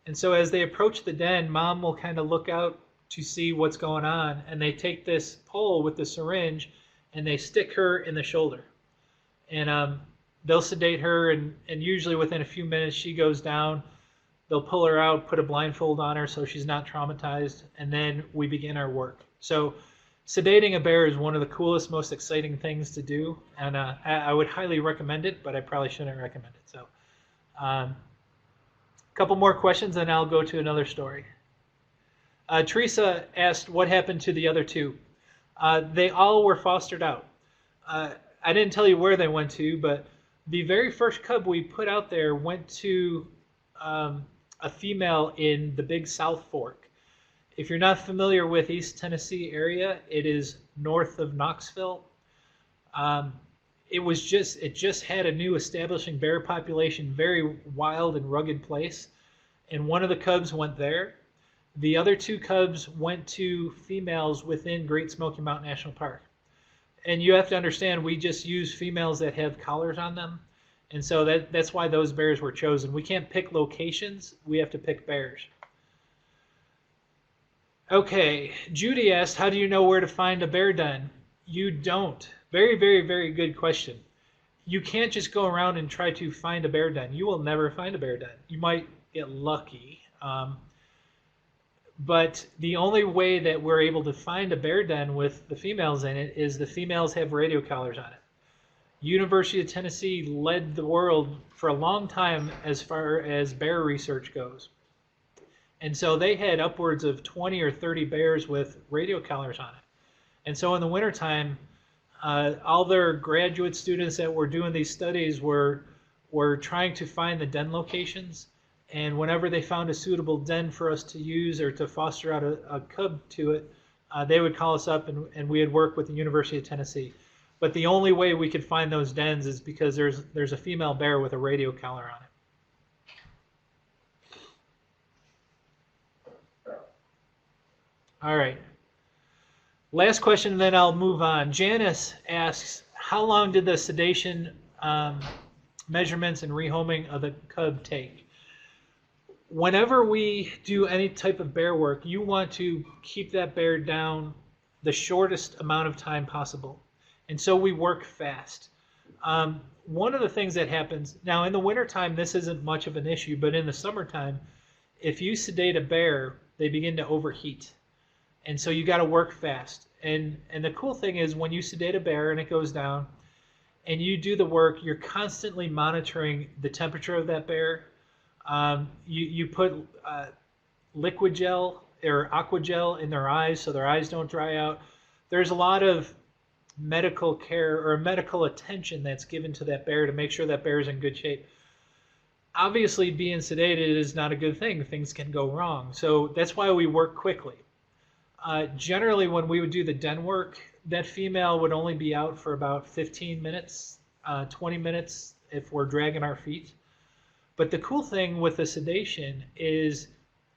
And so as they approach the den, mom will kind of look out to see what's going on, and they take this pole with the syringe and they stick her in the shoulder. And they'll sedate her, and usually within a few minutes she goes down. They'll pull her out, put a blindfold on her so she's not traumatized, and then we begin our work. So sedating a bear is one of the coolest, most exciting things to do, and I would highly recommend it, but I probably shouldn't recommend it. So a couple more questions, and I'll go to another story. Teresa asked what happened to the other two. They all were fostered out. I didn't tell you where they went to, but the very first cub we put out there went to a female in the Big South Fork. If you're not familiar with East Tennessee area, it is north of Knoxville. It just had a new establishing bear population, very wild and rugged place, and one of the cubs went there. The other two cubs went to females within Great Smoky Mountain National Park. And you have to understand, we just use females that have collars on them. And so that's why those bears were chosen. We can't pick locations, we have to pick bears. Okay, Judy asked, how do you know where to find a bear den? You don't. Very, very, very good question. You can't just go around and try to find a bear den. You will never find a bear den. You might get lucky. But the only way that we're able to find a bear den with the females in it is the females have radio collars on it. University of Tennessee led the world for a long time as far as bear research goes. And so they had upwards of 20 or 30 bears with radio collars on it. And so in the wintertime, all their graduate students that were doing these studies were trying to find the den locations. And whenever they found a suitable den for us to use or to foster out a cub to it, they would call us up and we would work with the University of Tennessee. But the only way we could find those dens is because there's a female bear with a radio collar on it. All right. Last question, then I'll move on. Janice asks, how long did the sedation measurements and rehoming of the cub take? Whenever we do any type of bear work, you want to keep that bear down the shortest amount of time possible. And so we work fast. One of the things that happens, now in the wintertime, this isn't much of an issue, but in the summertime, if you sedate a bear, they begin to overheat. And so you got to work fast. And the cool thing is when you sedate a bear and it goes down and you do the work, you're constantly monitoring the temperature of that bear. You put liquid gel or aqua gel in their eyes so their eyes don't dry out. There's a lot of medical care or medical attention that's given to that bear to make sure that bear is in good shape. obviously being sedated is not a good thing. Things can go wrong. So that's why we work quickly. Generally, when we would do the den work, that female would only be out for about 15 minutes, 20 minutes if we're dragging our feet. But the cool thing with the sedation is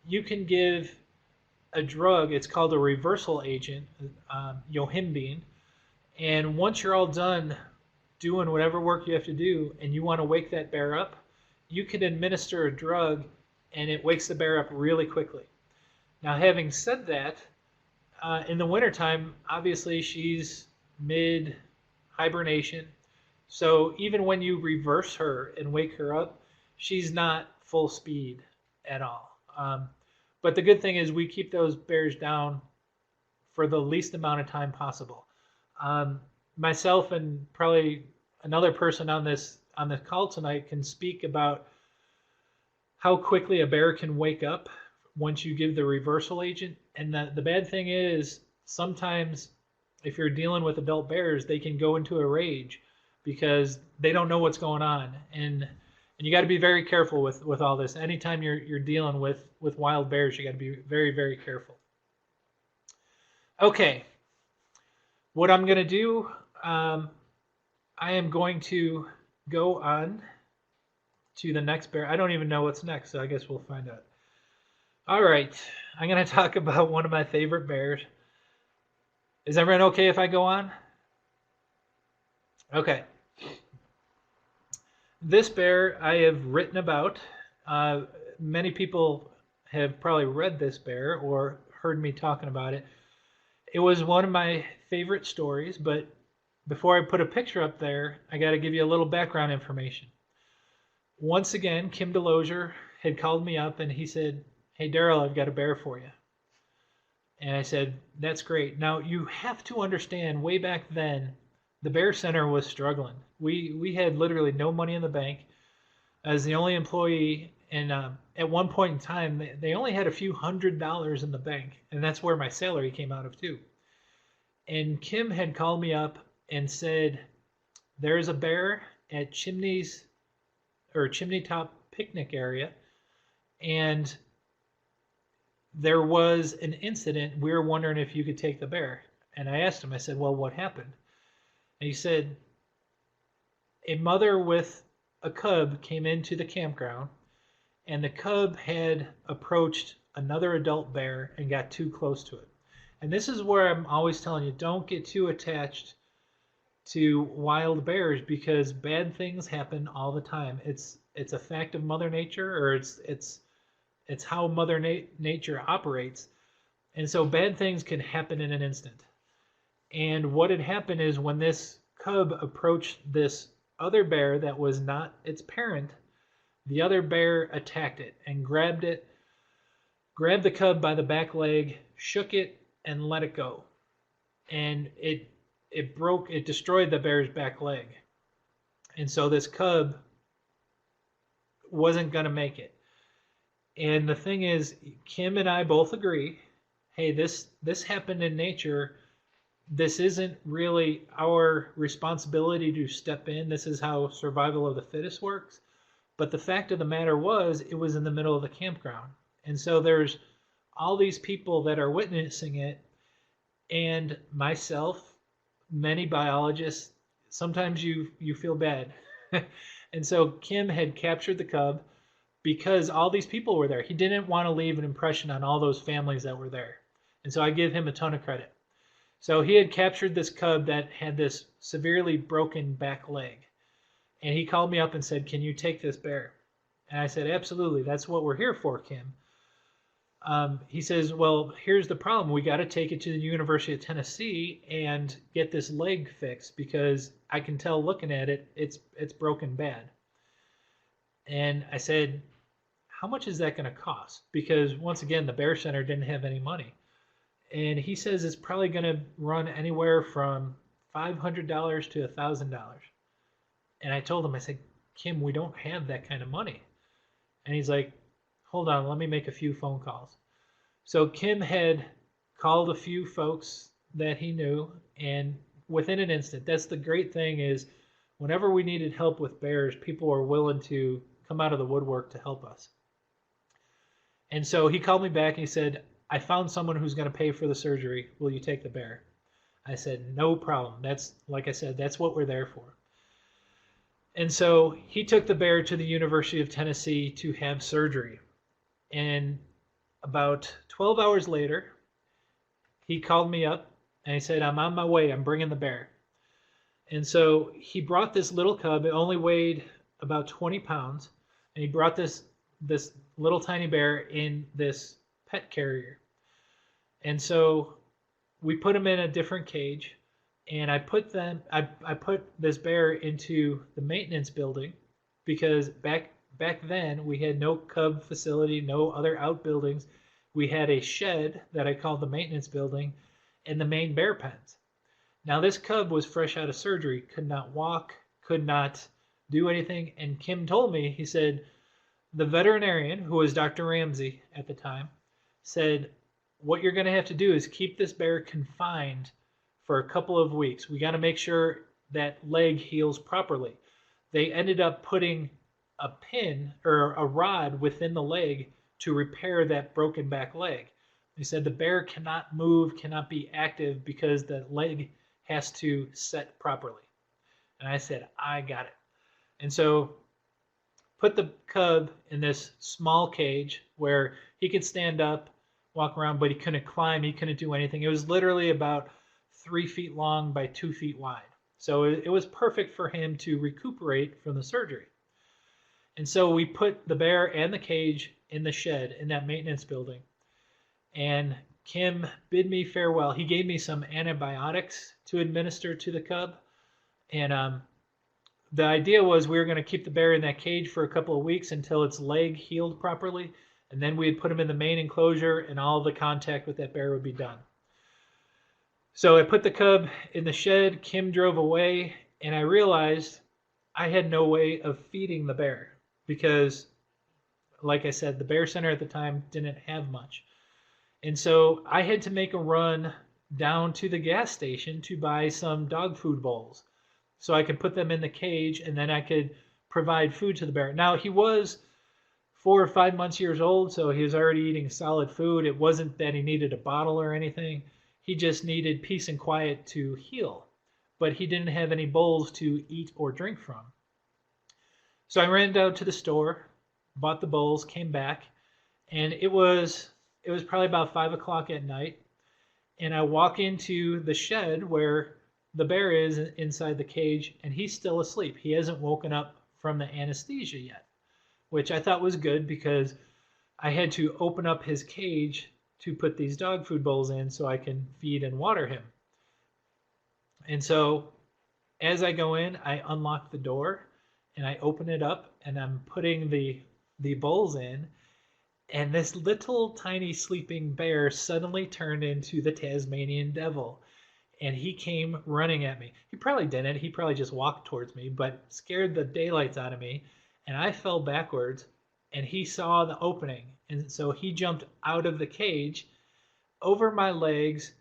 you can give a drug, it's called a reversal agent, yohimbine, and once you're all done doing whatever work you have to do and you want to wake that bear up, you can administer a drug and it wakes the bear up really quickly. Now, having said that, in the wintertime, obviously she's mid hibernation. So even when you reverse her and wake her up, she's not full speed at all. But the good thing is we keep those bears down for the least amount of time possible. Myself and probably another person on this call tonight can speak about how quickly a bear can wake up once you give the reversal agent. And the bad thing is sometimes if you're dealing with adult bears, they can go into a rage because they don't know what's going on. And you got to be very careful with all this. Anytime you're dealing with wild bears, you got to be very, very careful. Okay, what I'm going to do, I am going to go on to the next bear. I don't even know what's next, so I guess we'll find out. All right, I'm going to talk about one of my favorite bears. Is everyone okay if I go on? Okay. This bear I have written about. Many people have probably read this bear or heard me talking about it. It was one of my favorite stories, but before I put a picture up there, I got to give you a little background information. Once again, Kim Delosier had called me up and he said, "Hey, Daryl, I've got a bear for you." And I said, "That's great." Now, you have to understand, way back then, the Bear Center was struggling. We had literally no money in the bank. As the only employee, and at one point in time, they only had a few $100s in the bank, and that's where my salary came out of too. And Kim had called me up and said, "There's a bear at Chimney Top picnic area, and there was an incident. We were wondering if you could take the bear." And I asked him, I said, "Well, what happened?" And he said, "A mother with a cub came into the campground, and the cub had approached another adult bear and got too close to it." And this is where I'm always telling you, don't get too attached to wild bears because bad things happen all the time. It's a fact of Mother Nature, or it's how Mother Nature operates. And so bad things can happen in an instant. And what had happened is when this cub approached this other bear that was not its parent, the other bear attacked it and grabbed the cub by the back leg, shook it, and let it go. And it destroyed the bear's back leg. And so this cub wasn't going to make it. And the thing is, Kim and I both agree, hey, this happened in nature. This isn't really our responsibility to step in. This is how survival of the fittest works. But the fact of the matter was, it was in the middle of the campground. And so there's all these people that are witnessing it, and myself, many biologists, sometimes you feel bad. And so Kim had captured the cub because all these people were there. He didn't want to leave an impression on all those families that were there. And so I give him a ton of credit. So he had captured this cub that had this severely broken back leg. And he called me up and said, "Can you take this bear?" And I said, "Absolutely. That's what we're here for, Kim." He says, "Well, here's the problem. We got to take it to the University of Tennessee and get this leg fixed because I can tell looking at it, it's broken bad." And I said, "How much is that going to cost?" Because once again, the Bear Center didn't have any money. And he says it's probably going to run anywhere from $500 to $1,000. And I told him, I said, "Kim, we don't have that kind of money." And he's like, "Hold on, let me make a few phone calls." So Kim had called a few folks that he knew, and within an instant, that's the great thing is whenever we needed help with bears, people were willing to come out of the woodwork to help us. And so he called me back and he said, I found someone who's going to pay for the surgery. Will you take the bear? I said, no problem. That's, like I said, that's what we're there for. And so he took the bear to the University of Tennessee to have surgery. And about 12 hours later, he called me up and he said, I'm on my way. I'm bringing the bear. And so he brought this little cub. It only weighed about 20 pounds. And he brought this little tiny bear in this pet carrier. And so we put him in a different cage. And I put this bear into the maintenance building because back then we had no cub facility, no other outbuildings. We had a shed that I called the maintenance building and the main bear pens. Now this cub was fresh out of surgery, could not walk, could not do anything. And Kim told me, he said, the veterinarian, who was Dr. Ramsey at the time, said, what you're going to have to do is keep this bear confined for a couple of weeks. We got to make sure that leg heals properly. They ended up putting a pin or a rod within the leg to repair that broken back leg. They said the bear cannot move, cannot be active because the leg has to set properly. And I said, I got it. And so put the cub in this small cage where he could stand up, walk around, but he couldn't climb, he couldn't do anything. It was literally about 3 feet long by 2 feet wide. So it was perfect for him to recuperate from the surgery. And so we put the bear and the cage in the shed in that maintenance building. And Kim bid me farewell. He gave me some antibiotics to administer to the cub. And the idea was we were going to keep the bear in that cage for a couple of weeks until its leg healed properly. And then we'd put him in the main enclosure and all the contact with that bear would be done. So I put the cub in the shed, Kim drove away, and I realized I had no way of feeding the bear because, like I said, the bear center at the time didn't have much. And so I had to make a run down to the gas station to buy some dog food bowls so I could put them in the cage and then I could provide food to the bear. Now, he was 4 or 5 years old, so he was already eating solid food. It wasn't that he needed a bottle or anything. He just needed peace and quiet to heal, but he didn't have any bowls to eat or drink from. So I ran down to the store, bought the bowls, came back, and it was probably about 5 o'clock at night, and I walk into the shed where the bear is inside the cage, and he's still asleep. He hasn't woken up from the anesthesia yet, which I thought was good because I had to open up his cage to put these dog food bowls in so I can feed and water him. And so as I go in, I unlock the door and I open it up and I'm putting the bowls in, and this little tiny sleeping bear suddenly turned into the Tasmanian devil. And he came running at me. He probably didn't. He probably just walked towards me, but scared the daylights out of me. And I fell backwards and he saw the opening. And so he jumped out of the cage over my legs.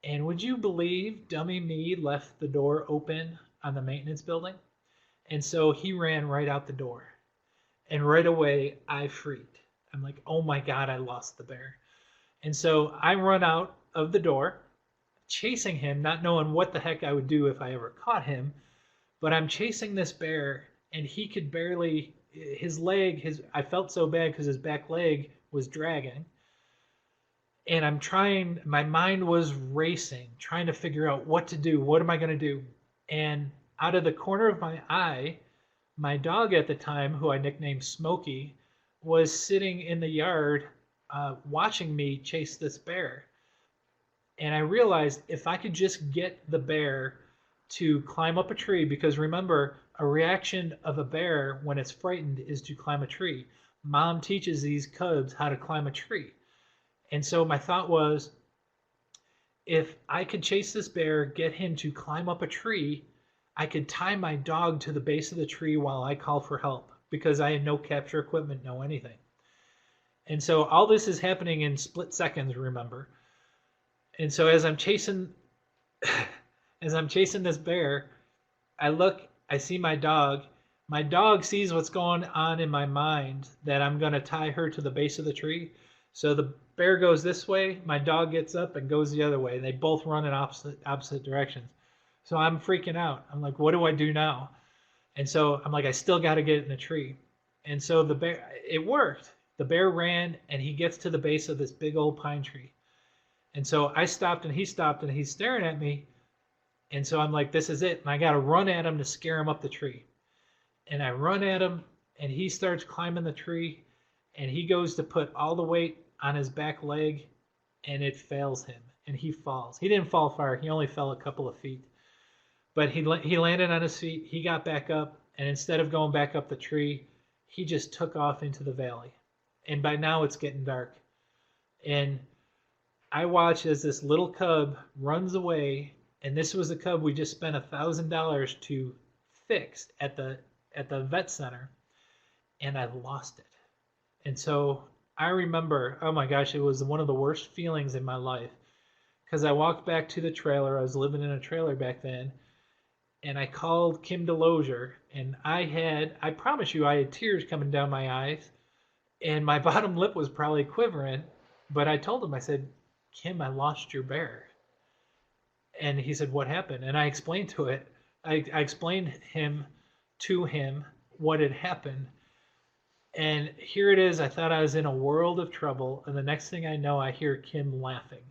And would you believe dummy me left the door open on the maintenance building? And so he ran right out the door. And right away I freaked. I'm like, oh my God, I lost the bear. And so I run out of the door, chasing him, not knowing what the heck I would do if I ever caught him. But I'm chasing this bear and he could barely, I felt so bad because his back leg was dragging. And I'm trying, my mind was racing, trying to figure out what to do. What am I going to do? And out of the corner of my eye, my dog at the time, who I nicknamed Smokey, was sitting in the yard watching me chase this bear. And I realized if I could just get the bear to climb up a tree, because remember, a reaction of a bear when it's frightened is to climb a tree. Mom teaches these cubs how to climb a tree. And so my thought was, if I could chase this bear, get him to climb up a tree, I could tie my dog to the base of the tree while I call for help, because I had no capture equipment, no anything. And so all this is happening in split seconds, remember. And so as I'm chasing this bear, I see my dog. My dog sees what's going on in my mind, that I'm going to tie her to the base of the tree. So the bear goes this way, my dog gets up and goes the other way. They both run in opposite directions. So I'm freaking out. I'm like, what do I do now? And so I'm like, I still got to get in the tree. And so the bear, it worked. The bear ran and he gets to the base of this big old pine tree. And so I stopped and he's staring at me. And so I'm like, this is it. And I got to run at him to scare him up the tree. And I run at him and he starts climbing the tree and he goes to put all the weight on his back leg and it fails him and he falls. He didn't fall far. He only fell a couple of feet. But he landed on his feet. He got back up, and instead of going back up the tree, he just took off into the valley. And by now it's getting dark. And I watch as this little cub runs away, and this was the cub we just spent $1,000 to fix at the vet center, and I lost it. And so I remember, oh my gosh, it was one of the worst feelings in my life, because I walked back to the trailer. I was living in a trailer back then. And I called Kim Delozier, and I promise you, I had tears coming down my eyes, and my bottom lip was probably quivering. But I told him, I said, Kim, I lost your bear. And he said, what happened? And I explained I explained to him what had happened. And here it is. I thought I was in a world of trouble. And the next thing I know, I hear Kim laughing,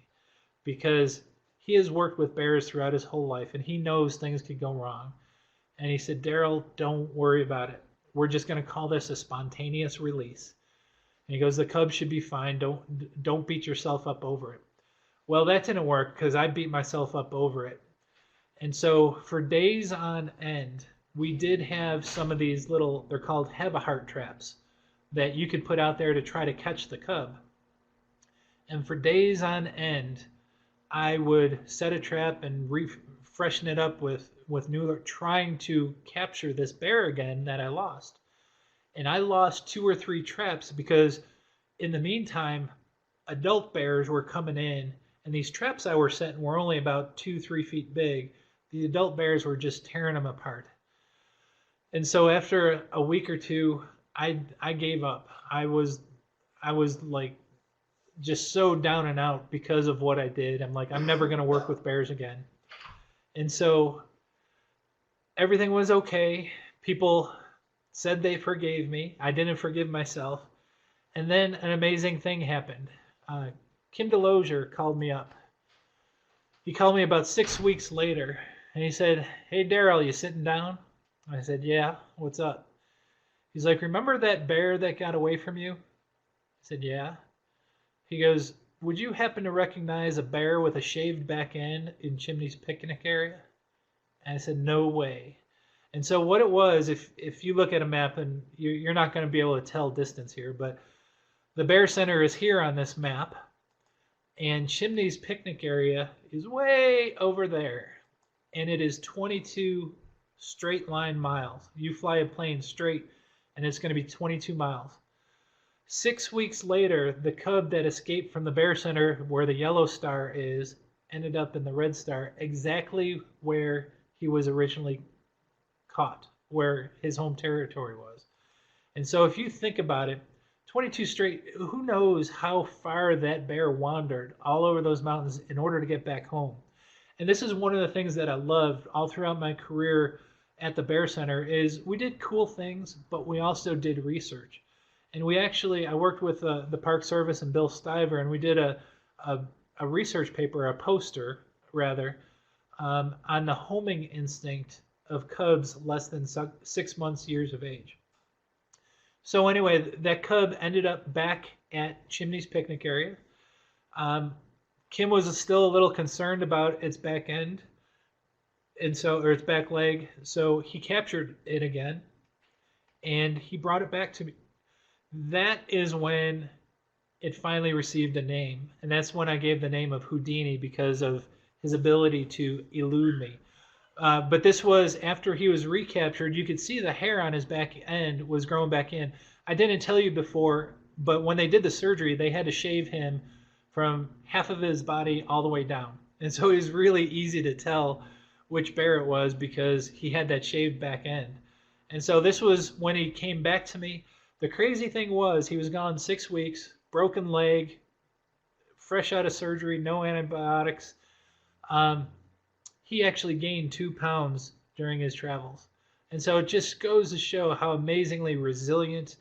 because he has worked with bears throughout his whole life, and he knows things could go wrong. And he said, Daryl, don't worry about it. We're just going to call this a spontaneous release. And he goes, the cub should be fine. Don't beat yourself up over it. Well, that didn't work, because I beat myself up over it. And so for days on end, we did have some of these little, they're called Havahart traps, that you could put out there to try to catch the cub. And for days on end, I would set a trap and freshen it up with new, trying to capture this bear again that I lost. And I lost 2 or 3 traps because in the meantime, adult bears were coming in, and these traps I were setting were only about 2-3 feet big. The adult bears were just tearing them apart. And so after a week or two, I gave up. I was like just so down and out because of what I did. I'm like, I'm never going to work with bears again. And so everything was okay. People said they forgave me. I didn't forgive myself. And then an amazing thing happened. Kim Delozier called me up. He called me about 6 weeks later, and he said, hey, Daryl, you sitting down? I said, yeah, what's up? He's like, remember that bear that got away from you? I said, yeah. He goes, would you happen to recognize a bear with a shaved back end in Chimney's picnic area? And I said, no way. And so what it was, if you look at a map, and you're not going to be able to tell distance here, but the Bear Center is here on this map, and Chimney's picnic area is way over there. And it is 22 straight line miles. You fly a plane straight, and it's going to be 22 miles. 6 weeks later, the cub that escaped from the Bear Center, where the yellow star is, ended up in the red star, exactly where he was originally caught, where his home territory was. And so if you think about it, 22 straight, who knows how far that bear wandered all over those mountains in order to get back home. And this is one of the things that I loved all throughout my career at the Bear Center is we did cool things, but we also did research. And I worked with the Park Service and Bill Stiver, and we did a research paper, a poster rather, on the homing instinct of cubs less than 6 months, years of age. So anyway, that cub ended up back at Chimney's picnic area. Kim was still a little concerned about its back end, or its back leg, so he captured it again, and he brought it back to me. That is when it finally received a name, and that's when I gave the name of Houdini because of his ability to elude me. But this was after he was recaptured. You could see the hair on his back end was growing back in. I didn't tell you before, but when they did the surgery, they had to shave him from half of his body all the way down. And so it was really easy to tell which bear it was because he had that shaved back end. And so this was when he came back to me. The crazy thing was he was gone 6 weeks, broken leg, fresh out of surgery, no antibiotics. Um, he actually gained 2 pounds during his travels. And so it just goes to show how amazingly resilient,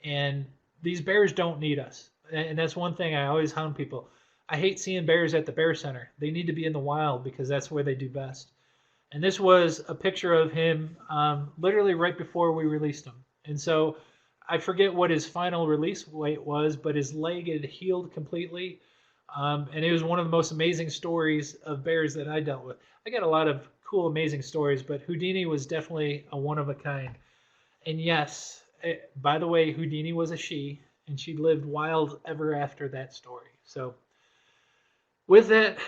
and these bears don't need us. And that's one thing I always hound people. I hate seeing bears at the bear center. They need to be in the wild because that's where they do best. And this was a picture of him literally right before we released him. And so I forget what his final release weight was, but his leg had healed completely. And it was one of the most amazing stories of bears that I dealt with. I got a lot of cool, amazing stories, but Houdini was definitely a one of a kind. And yes, by the way, Houdini was a she, and she lived wild ever after that story. So with that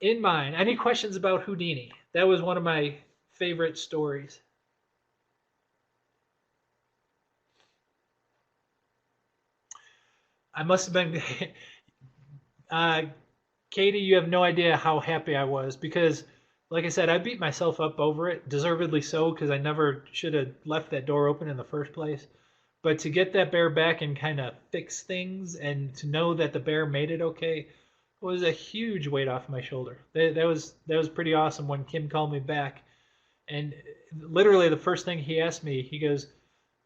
in mind, any questions about Houdini? That was one of my favorite stories. I must have been, Katie, you have no idea how happy I was because, like I said, I beat myself up over it, deservedly so, because I never should have left that door open in the first place. But to get that bear back and kind of fix things and to know that the bear made it okay was a huge weight off my shoulder. That was pretty awesome when Kim called me back. And literally the first thing he asked me, he goes,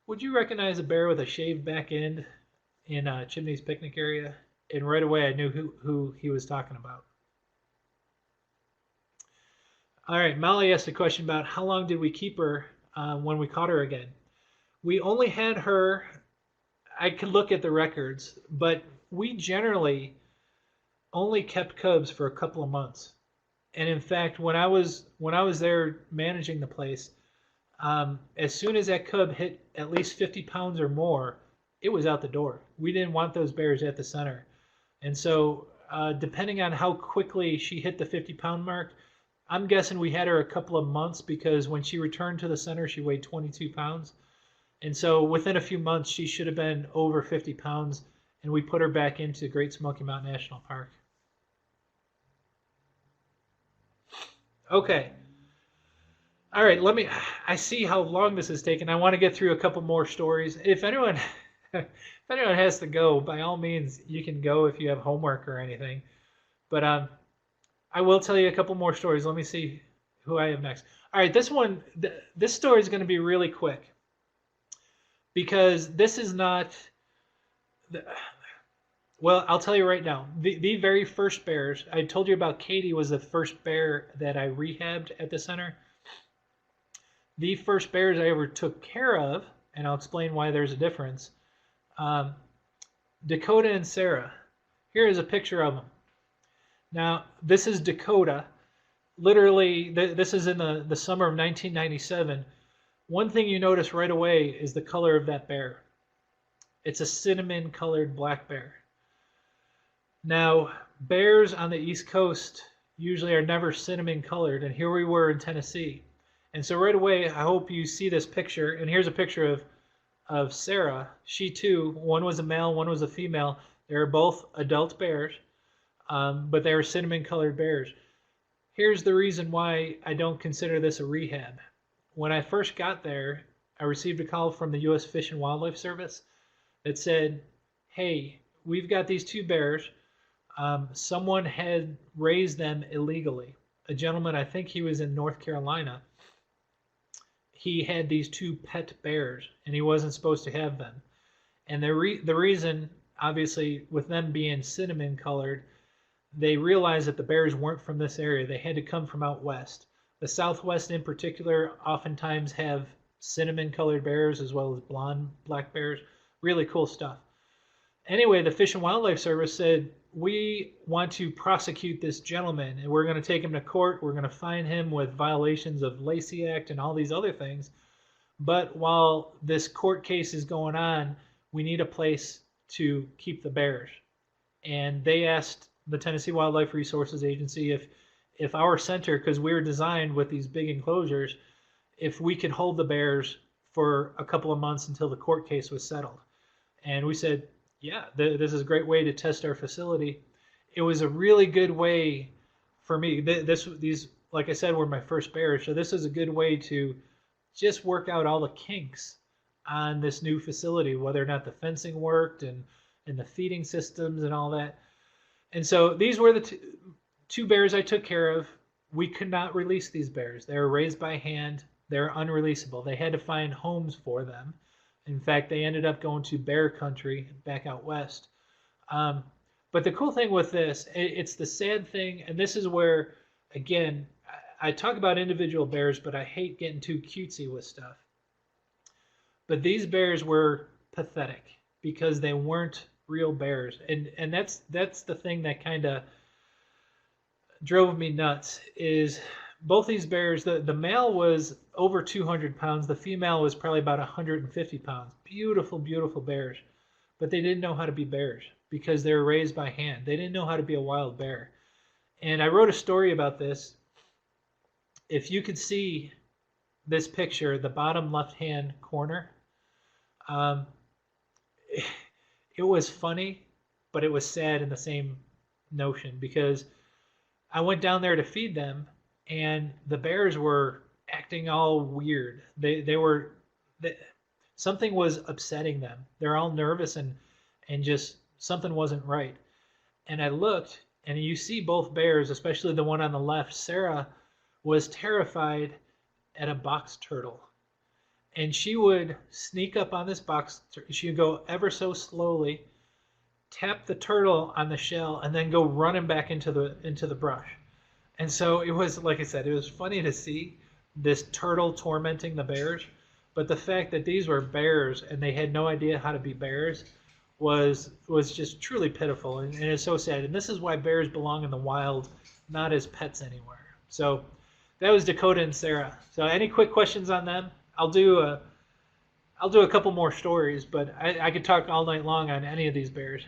"Would you recognize a bear with a shaved back end in Chimney's picnic area?" And right away I knew who he was talking about. All right, Molly asked a question about how long did we keep her when we caught her again. We only had her, I could look at the records, but we generally only kept cubs for a couple of months. And in fact, when I was there managing the place, as soon as that cub hit at least 50 pounds or more, it was out the door. We didn't want those bears at the center. And so depending on how quickly she hit the 50-pound mark, I'm guessing we had her a couple of months because when she returned to the center, she weighed 22 pounds. And so within a few months, she should have been over 50 pounds, and we put her back into Great Smoky Mountain National Park. Okay. All right, I see how long this has taken. I want to get through a couple more stories. If anyone has to go, by all means, you can go if you have homework or anything. But I will tell you a couple more stories. Let me see who I have next. All right, this story is going to be really quick because this is not. Well, I'll tell you right now. The very first bears I told you about, Katie was the first bear that I rehabbed at the center. The first bears I ever took care of, and I'll explain why there's a difference. Dakota and Sarah. Here is a picture of them. Now, this is Dakota. Literally, this is in the summer of 1997. One thing you notice right away is the color of that bear. It's a cinnamon-colored black bear. Now, bears on the East Coast usually are never cinnamon-colored, and here we were in Tennessee. And so right away, I hope you see this picture. And here's a picture of Sarah. She too, one was a male, one was a female. They were both adult bears, but they were cinnamon-colored bears. Here's the reason why I don't consider this a rehab. When I first got there, I received a call from the U.S. Fish and Wildlife Service that said, "Hey, we've got these two bears. Someone had raised them illegally. A gentleman, I think he was in North Carolina, he had these two pet bears, and he wasn't supposed to have them. And the reason, obviously, with them being cinnamon colored, they realized that the bears weren't from this area. They had to come from out west. The Southwest in particular oftentimes have cinnamon colored bears as well as blonde black bears. Really cool stuff. Anyway, the Fish and Wildlife Service said, we want to prosecute this gentleman, and we're going to take him to court. We're going to fine him with violations of Lacey Act and all these other things. But while this court case is going on, we need a place to keep the bears. And they asked the Tennessee Wildlife Resources Agency if our center, because we were designed with these big enclosures, if we could hold the bears for a couple of months until the court case was settled. And we said, yeah, this is a great way to test our facility. It was a really good way for me. These, like I said, were my first bears, so this is a good way to just work out all the kinks on this new facility, whether or not the fencing worked and the feeding systems and all that. And so these were the two bears I took care of. We could not release these bears. They were raised by hand. They're unreleasable. They had to find homes for them. In fact, they ended up going to bear country back out west. But the cool thing with this, it's the sad thing, and this is where, again, I talk about individual bears, but I hate getting too cutesy with stuff. But these bears were pathetic because they weren't real bears, and that's the thing that kind of drove me nuts. Is both these bears, the male was over 200 pounds, the female was probably about 150 pounds. Beautiful, beautiful bears, but they didn't know how to be bears because they were raised by hand. They didn't know how to be a wild bear. And I wrote a story about this. If you could see this picture, the bottom left-hand corner, it was funny, but it was sad in the same notion, because I went down there to feed them, and the bears were acting all weird. Something was upsetting them. They're all nervous and just something wasn't right. And I looked, and you see both bears, especially the one on the left, Sarah, was terrified at a box turtle. And she would sneak up on this box. She would go ever so slowly, tap the turtle on the shell, and then go running back into the brush. And so it was, like I said, it was funny to see this turtle tormenting the bears. But the fact that these were bears and they had no idea how to be bears was just truly pitiful, and it's so sad. And this is why bears belong in the wild, not as pets anywhere. So that was Dakota and Sarah. So any quick questions on them? I'll do a couple more stories, but I could talk all night long on any of these bears.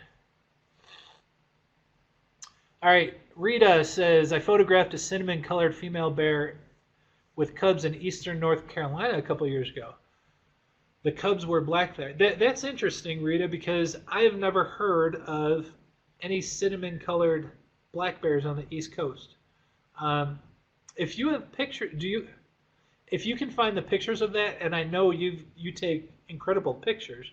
All right, Rita says, I photographed a cinnamon-colored female bear with cubs in eastern North Carolina a couple years ago. The cubs were black there. That's interesting, Rita, because I have never heard of any cinnamon-colored black bears on the East Coast. If you have pictures, if you can find the pictures of that, and I know you take incredible pictures,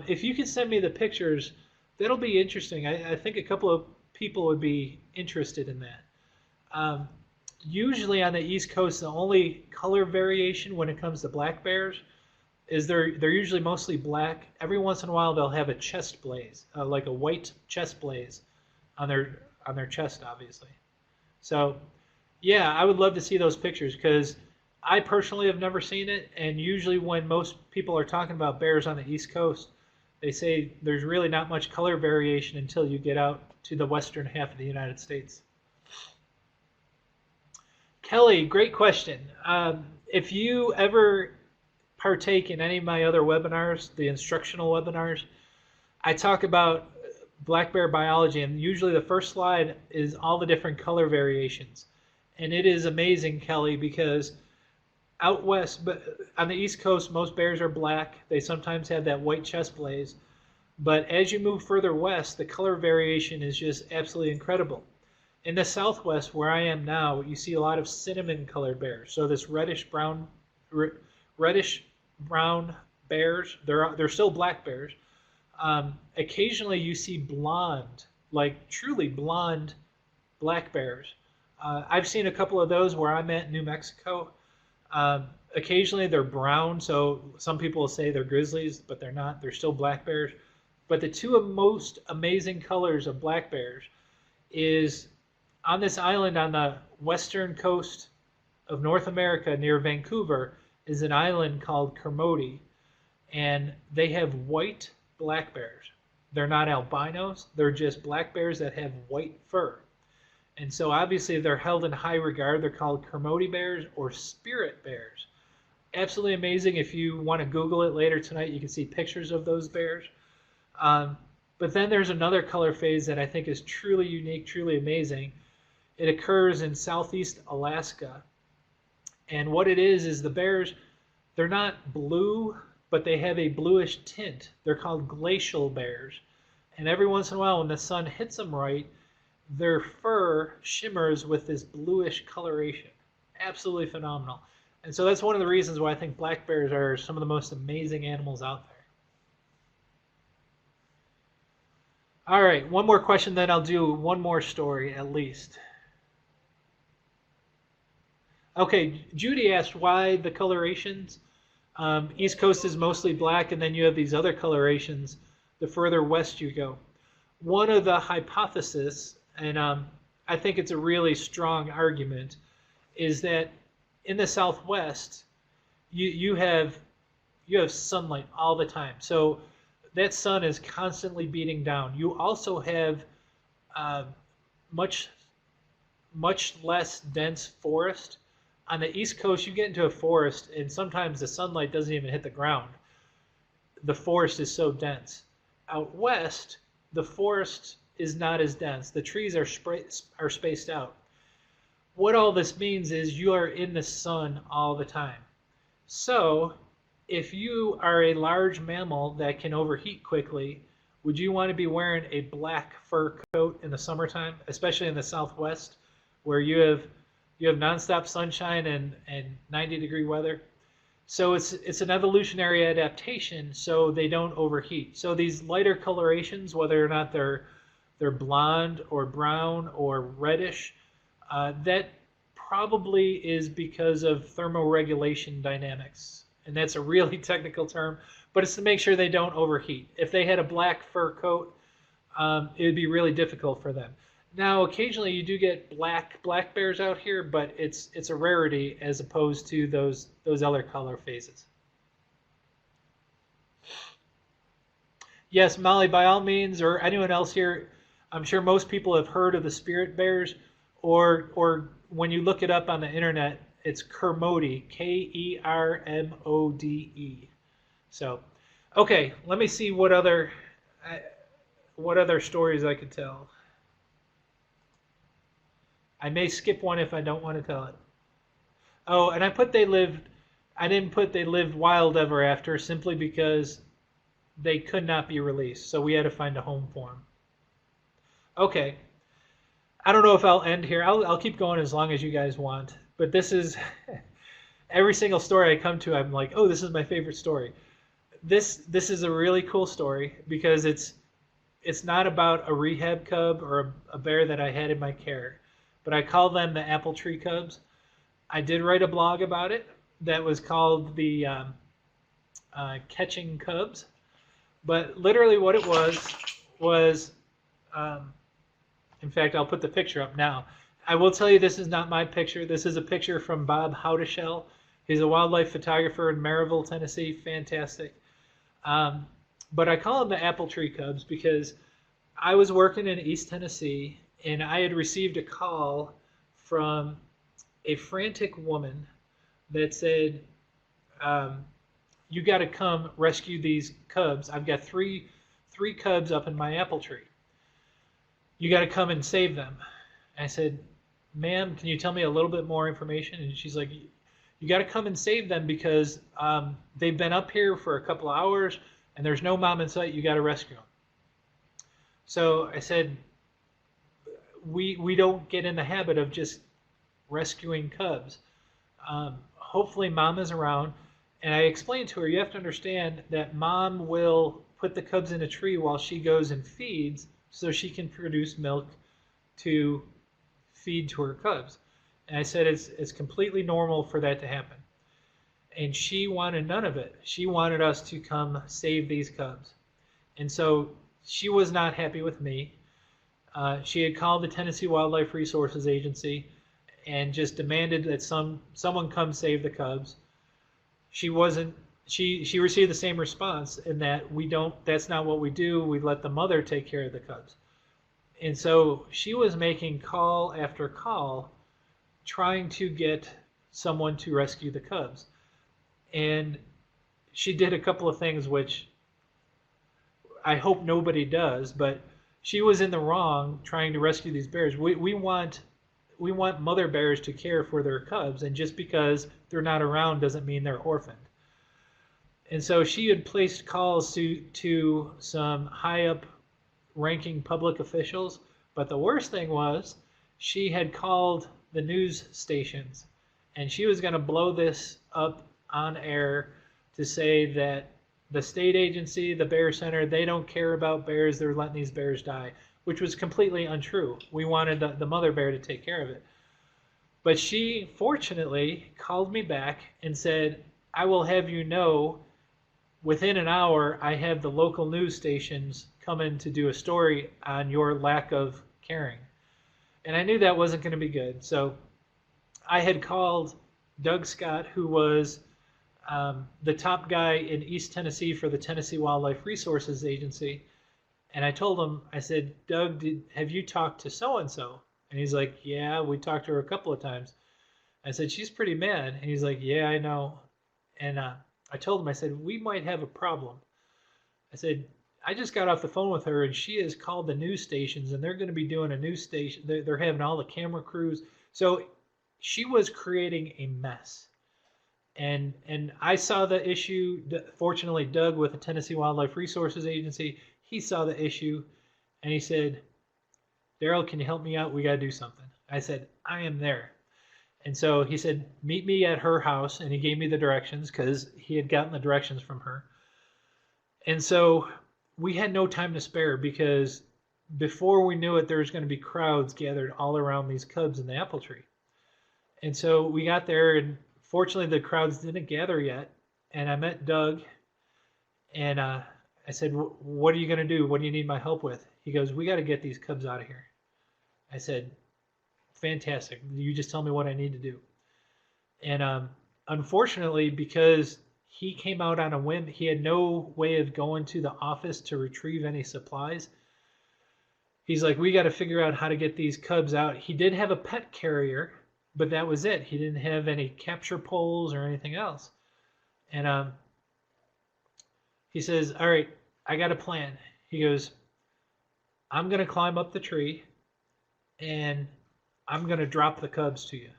if you can send me the pictures, that'll be interesting. I think a couple of people would be interested in that. Usually on the East Coast, the only color variation when it comes to black bears is they're usually mostly black. Every once in a while they'll have a chest blaze, like a white chest blaze on their chest, obviously. So yeah, I would love to see those pictures, because I personally have never seen it, and usually when most people are talking about bears on the East Coast, they say there's really not much color variation until you get out to the western half of the United States. Kelly, great question. If you ever partake in any of my other webinars, the instructional webinars, I talk about black bear biology, and usually the first slide is all the different color variations. And it is amazing, Kelly, because out west, but on the East Coast, most bears are black. They sometimes have that white chest blaze. But as you move further west, the color variation is just absolutely incredible. In the Southwest, where I am now, you see a lot of cinnamon-colored bears. So this reddish-brown bears, they're still black bears. Occasionally, you see blonde, like truly blonde black bears. I've seen a couple of those where I'm at in New Mexico. Occasionally they're brown, so some people will say they're grizzlies, but they're not. They're still black bears. But the two most amazing colors of black bears is on this island on the western coast of North America near Vancouver is an island called Kermode, and they have white black bears. They're not albinos. They're just black bears that have white fur. And so obviously they're held in high regard. They're called Kermode bears or spirit bears. Absolutely amazing. If you want to Google it later tonight, you can see pictures of those bears. But then there's another color phase that I think is truly unique, truly amazing. It occurs in southeast Alaska. And what it is the bears, they're not blue, but they have a bluish tint. They're called glacial bears. And every once in a while when the sun hits them right, their fur shimmers with this bluish coloration. Absolutely phenomenal. And so that's one of the reasons why I think black bears are some of the most amazing animals out there. All right, one more question, then I'll do one more story at least. Okay, Judy asked why the colorations. East Coast is mostly black, and then you have these other colorations the further west you go. One of the hypotheses, and I think it's a really strong argument, is that in the Southwest, you have sunlight all the time. So that sun is constantly beating down. You also have much less dense forest. On the East Coast, you get into a forest, and sometimes the sunlight doesn't even hit the ground. The forest is so dense. Out west, the forest is not as dense. The trees are spaced out. What all this means is you are in the sun all the time. So if you are a large mammal that can overheat quickly, would you want to be wearing a black fur coat in the summertime, especially in the Southwest, where you have nonstop sunshine and 90-degree weather? So it's an evolutionary adaptation so they don't overheat. So these lighter colorations, whether or not they're blonde or brown or reddish, that probably is because of thermoregulation dynamics. And that's a really technical term, but it's to make sure they don't overheat. If they had a black fur coat, it would be really difficult for them. Now, occasionally you do get black bears out here, but it's a rarity as opposed to those other color phases. Yes, Molly, by all means, or anyone else here, I'm sure most people have heard of the spirit bears, or when you look it up on the internet, it's Kermode, Kermode. So, okay, let me see what other stories I could tell. I may skip one if I don't want to tell it. Oh, and I didn't put they lived wild ever after simply because they could not be released. So we had to find a home for them. Okay. I don't know if I'll end here. I'll keep going as long as you guys want. But this is, every single story I come to, I'm like, oh, this is my favorite story. This is a really cool story because it's not about a rehab cub or a bear that I had in my care. But I call them the apple tree cubs. I did write a blog about it that was called the Catching Cubs. But literally what it was, in fact, I'll put the picture up now. I will tell you this is not my picture. This is a picture from Bob Howdeshell. He's a wildlife photographer in Maryville, Tennessee. Fantastic. But I call them the apple tree cubs because I was working in East Tennessee, and I had received a call from a frantic woman that said, you got to come rescue these cubs. I've got three cubs up in my apple tree. You got to come and save them. And I said, ma'am, can you tell me a little bit more information? And she's like, you got to come and save them because they've been up here for a couple of hours and there's no mom in sight. You got to rescue them. So I said, we don't get in the habit of just rescuing cubs. Hopefully mom is around. And I explained to her, you have to understand that mom will put the cubs in a tree while she goes and feeds so she can produce milk to feed to her cubs. And I said it's completely normal for that to happen. And she wanted none of it. She wanted us to come save these cubs. And so she was not happy with me. She had called the Tennessee Wildlife Resources Agency and just demanded that someone come save the cubs. She received the same response in that that's not what we do. We let the mother take care of the cubs. And so she was making call after call trying to get someone to rescue the cubs. And she did a couple of things which I hope nobody does, but she was in the wrong trying to rescue these bears. We want mother bears to care for their cubs, and just because they're not around doesn't mean they're orphaned. And so she had placed calls to some high up ranking public officials, but the worst thing was she had called the news stations and she was going to blow this up on air to say that the state agency, the Bear Center, they don't care about bears. They're letting these bears die, which was completely untrue. We wanted the mother bear to take care of it. But she fortunately called me back and said, I will have you know, within an hour, I have the local news stations come in to do a story on your lack of caring. And I knew that wasn't going to be good. So I had called Doug Scott, who was the top guy in East Tennessee for the Tennessee Wildlife Resources Agency. And I told him, I said, Doug, have you talked to so-and-so? And he's like, yeah, we talked to her a couple of times. I said, she's pretty mad. And he's like, yeah, I know. And I told him, I said, we might have a problem. I said, I just got off the phone with her, and she has called the news stations, and they're going to be doing a news station. They're having all the camera crews. So she was creating a mess. And I saw the issue. Fortunately, Doug with the Tennessee Wildlife Resources Agency, he saw the issue, and he said, Daryl, can you help me out? We got to do something. I said, I am there. And so he said, meet me at her house, and he gave me the directions because he had gotten the directions from her. And so we had no time to spare because before we knew it, there was going to be crowds gathered all around these cubs in the apple tree. And so we got there, and fortunately the crowds didn't gather yet. And I met Doug, and I said, what are you going to do? What do you need my help with? He goes, we got to get these cubs out of here. I said, fantastic. You just tell me what I need to do. And unfortunately, because he came out on a whim, he had no way of going to the office to retrieve any supplies. He's like, we got to figure out how to get these cubs out. He did have a pet carrier, but that was it. He didn't have any capture poles or anything else. And he says, all right, I got a plan. He goes, I'm going to climb up the tree, and I'm going to drop the cubs to you.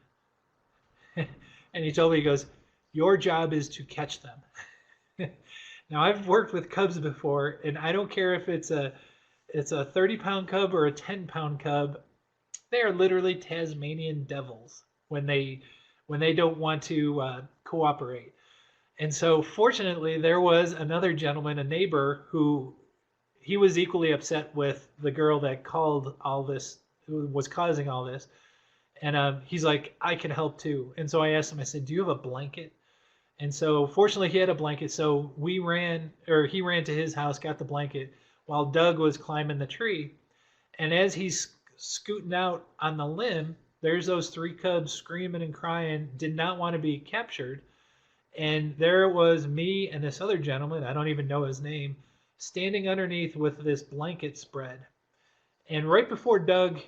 And he told me, he goes, your job is to catch them. Now, I've worked with cubs before, and I don't care if it's a 30-pound cub or a 10-pound cub. They are literally Tasmanian devils when they don't want to cooperate. And so, fortunately, there was another gentleman, a neighbor, who he was equally upset with the girl that called all this, who was causing all this. And he's like, I can help too. And so I asked him, I said, do you have a blanket? And so fortunately he had a blanket. So he ran to his house, got the blanket while Doug was climbing the tree. And as he's scooting out on the limb, there's those 3 cubs screaming and crying, did not want to be captured. And there it was, me and this other gentleman, I don't even know his name, standing underneath with this blanket spread. And right before Doug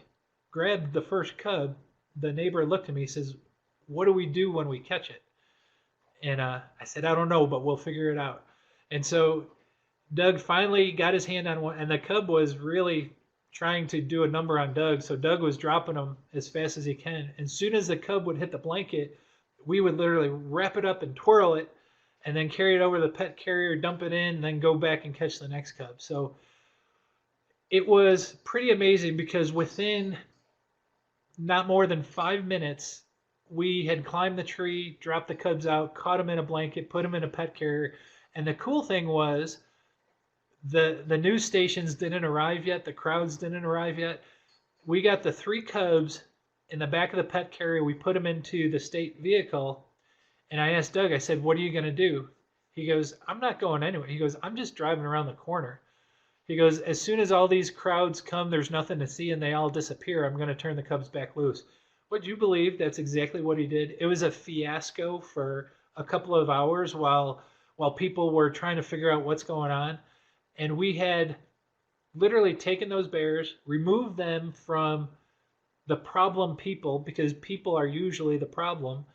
grabbed the first cub, the neighbor looked at me and says, what do we do when we catch it? And I said, I don't know, but we'll figure it out. And so Doug finally got his hand on one, and the cub was really trying to do a number on Doug. So Doug was dropping him as fast as he can. And as soon as the cub would hit the blanket, we would literally wrap it up and twirl it and then carry it over the pet carrier, dump it in, and then go back and catch the next cub. So it was pretty amazing because within not more than 5 minutes, we had climbed the tree, dropped the cubs out, caught them in a blanket, put them in a pet carrier. And the cool thing was the news stations didn't arrive yet. The crowds didn't arrive yet. We got the 3 cubs in the back of the pet carrier. We put them into the state vehicle. And I asked Doug, I said, what are you going to do? He goes, I'm not going anywhere. He goes, I'm just driving around the corner. He goes, as soon as all these crowds come, there's nothing to see and they all disappear, I'm going to turn the cubs back loose. Would you believe that's exactly what he did? It was a fiasco for a couple of hours while people were trying to figure out what's going on. And we had literally taken those bears, removed them from the problem people, because people are usually the problem.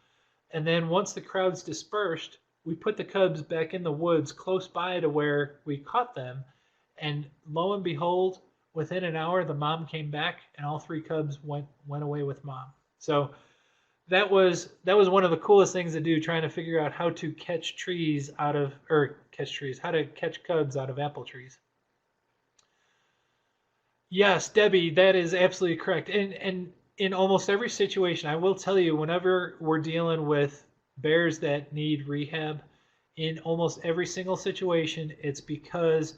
And then once the crowds dispersed, we put the cubs back in the woods close by to where we caught them. And lo and behold, within an hour, the mom came back, and all 3 cubs went away with mom. So that was one of the coolest things to do, trying to figure out how to catch how to catch cubs out of apple trees. Yes, Debbie, that is absolutely correct. And in almost every situation, I will tell you, whenever we're dealing with bears that need rehab, in almost every single situation, it's because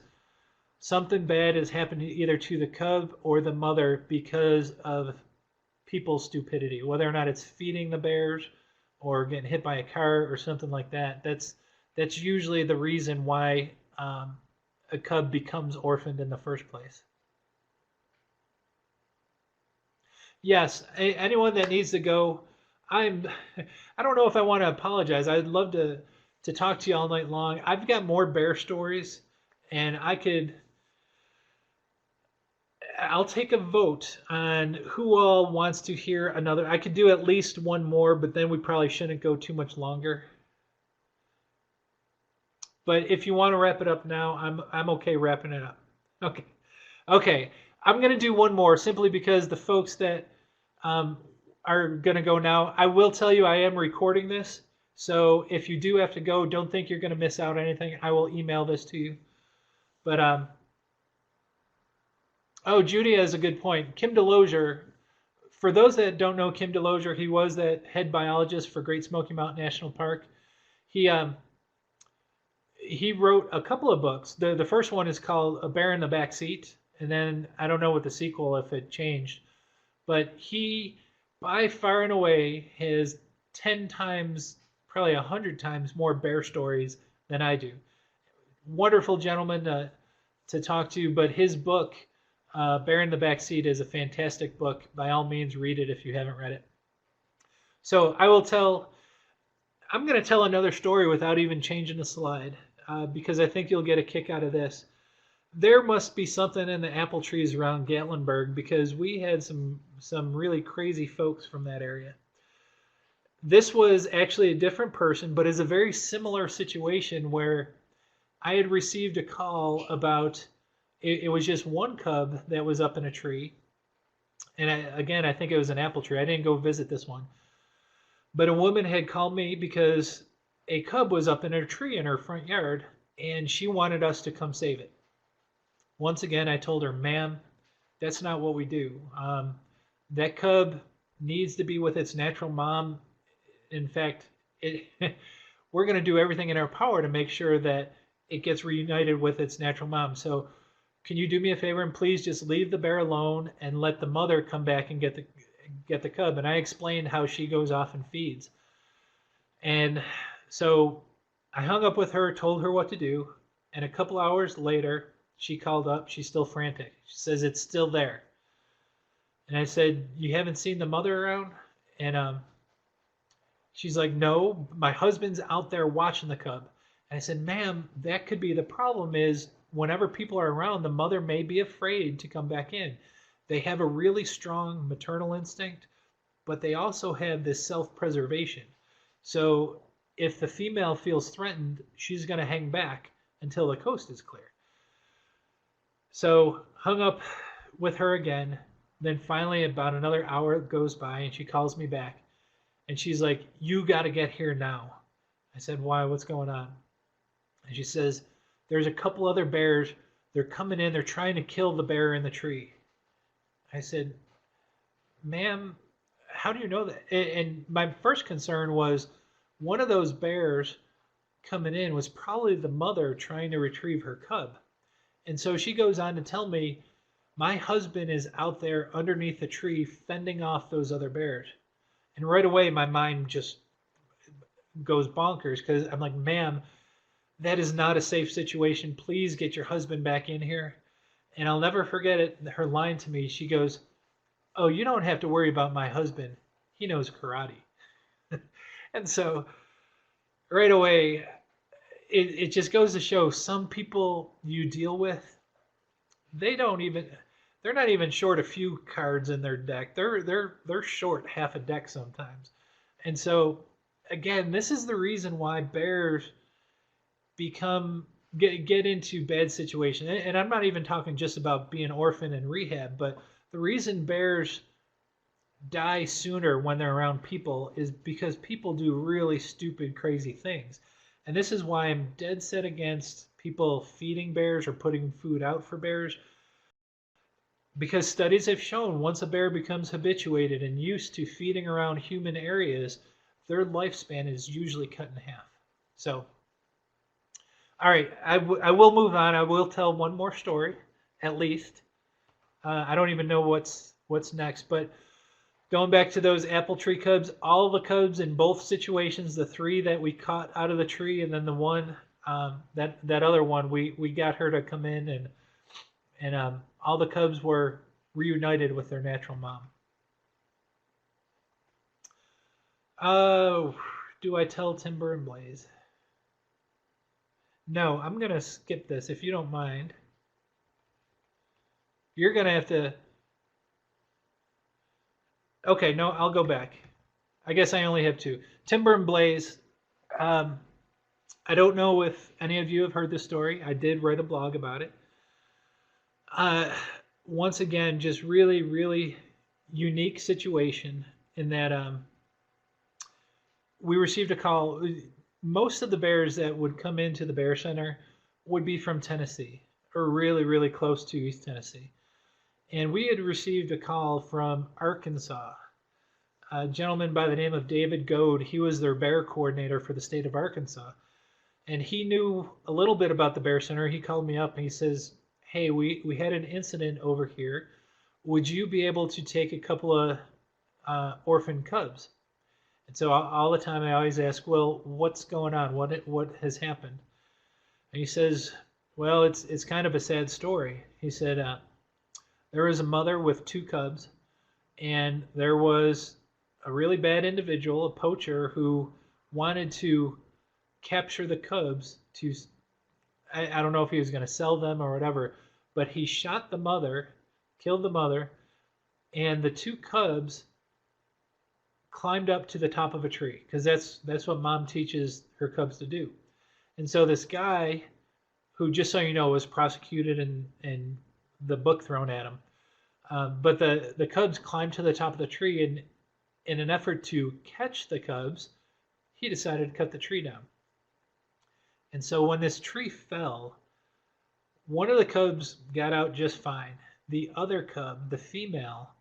something bad has happened either to the cub or the mother because of people's stupidity, whether or not it's feeding the bears or getting hit by a car or something like that. That's usually the reason why a cub becomes orphaned in the first place. Yes, anyone that needs to go, I'm. I don't know if I want to apologize. I'd love to talk to you all night long. I've got more bear stories, and I'll take a vote on who all wants to hear another. I could do at least one more, but then we probably shouldn't go too much longer. But if you want to wrap it up now, I'm okay wrapping it up. Okay. Okay. I'm gonna do one more simply because the folks that um, are gonna go now. I will tell you I am recording this, so if you do have to go, don't think you're gonna miss out on anything. I will email this to you. But oh, Judy has a good point. Kim Delosier. For those that don't know Kim Delosier, he was that head biologist for Great Smoky Mountain National Park. He he wrote a couple of books. The first one is called A Bear in the Back Seat, and then I don't know what the sequel if it changed, but he by far and away has 10 times, probably 100 times more bear stories than I do. Wonderful gentleman to talk to, but his book, Bear in the Back Seat, is a fantastic book. By all means, read it if you haven't read it. So I'm going to tell another story without even changing the slide because I think you'll get a kick out of this. There must be something in the apple trees around Gatlinburg because we had some really crazy folks from that area. This was actually a different person, but is a very similar situation where I had received a call about it was just one cub that was up in a tree. And again, I think it was an apple tree. I didn't go visit this one. But a woman had called me because a cub was up in a tree in her front yard and she wanted us to come save it. Once again, I told her, ma'am, that's not what we do. That cub needs to be with its natural mom. In fact, we're going to do everything in our power to make sure that it gets reunited with its natural mom. So can you do me a favor and please just leave the bear alone and let the mother come back and get the cub? And I explained how she goes off and feeds. And so I hung up with her, told her what to do, and a couple hours later, she called up. She's still frantic. She says it's still there. And I said, you haven't seen the mother around? And she's like, no, my husband's out there watching the cub. And I said, ma'am, that could be the problem is whenever people are around, the mother may be afraid to come back in. They have a really strong maternal instinct, but they also have this self-preservation. So if the female feels threatened, she's going to hang back until the coast is clear. So hung up with her again. Then finally about another hour goes by and she calls me back. And she's like, you got to get here now. I said, why? What's going on? And she says, there's a couple other bears. They're coming in. They're trying to kill the bear in the tree. I said, ma'am, how do you know that? And my first concern was one of those bears coming in was probably the mother trying to retrieve her cub. And so she goes on to tell me, my husband is out there underneath the tree fending off those other bears. And right away, my mind just goes bonkers because I'm like, ma'am, that is not a safe situation. Please get your husband back in here. And I'll never forget it. Her line to me, she goes, oh, you don't have to worry about my husband. He knows karate. And so right away, it just goes to show some people you deal with, they're not even short a few cards in their deck. They're short half a deck sometimes. And so again, this is the reason why bears get into bad situations. And I'm not even talking just about being orphaned and rehab, but the reason bears die sooner when they're around people is because people do really stupid, crazy things. And this is why I'm dead set against people feeding bears or putting food out for bears. because studies have shown once a bear becomes habituated and used to feeding around human areas, their lifespan is usually cut in half. So, all right, I will move on. I will tell one more story, at least. I don't even know what's next, but going back to those apple tree cubs, all the cubs in both situations, the 3 that we caught out of the tree, and then the one that other one, we got her to come in, and all the cubs were reunited with their natural mom. Do I tell Timber and Blaze? No, I'm gonna skip this if you don't mind. You're gonna have to. Okay, no, I'll go back. I guess I only have 2. Timber and Blaze. I don't know if any of you have heard this story. I did write a blog about it. Once again, just really, really unique situation in that we received a call. Most of the bears that would come into the Bear Center would be from Tennessee, or really, really close to East Tennessee. And we had received a call from Arkansas, a gentleman by the name of David Goad. He was their bear coordinator for the state of Arkansas. And he knew a little bit about the Bear Center. He called me up and he says, hey, we had an incident over here. Would you be able to take a couple of orphan cubs? And so all the time I always ask, well, what's going on? What has happened? And he says, well, it's kind of a sad story. He said, there was a mother with 2 cubs, and there was a really bad individual, a poacher, who wanted to capture the cubs to, I don't know if he was going to sell them or whatever, but he shot the mother, killed the mother, and the 2 cubs climbed up to the top of a tree, because that's what mom teaches her cubs to do. And so this guy, who, just so you know, was prosecuted and the book thrown at him, but the cubs climbed to the top of the tree, and in an effort to catch the cubs, he decided to cut the tree down. And so when this tree fell, one of the cubs got out just fine. The other cub, the female,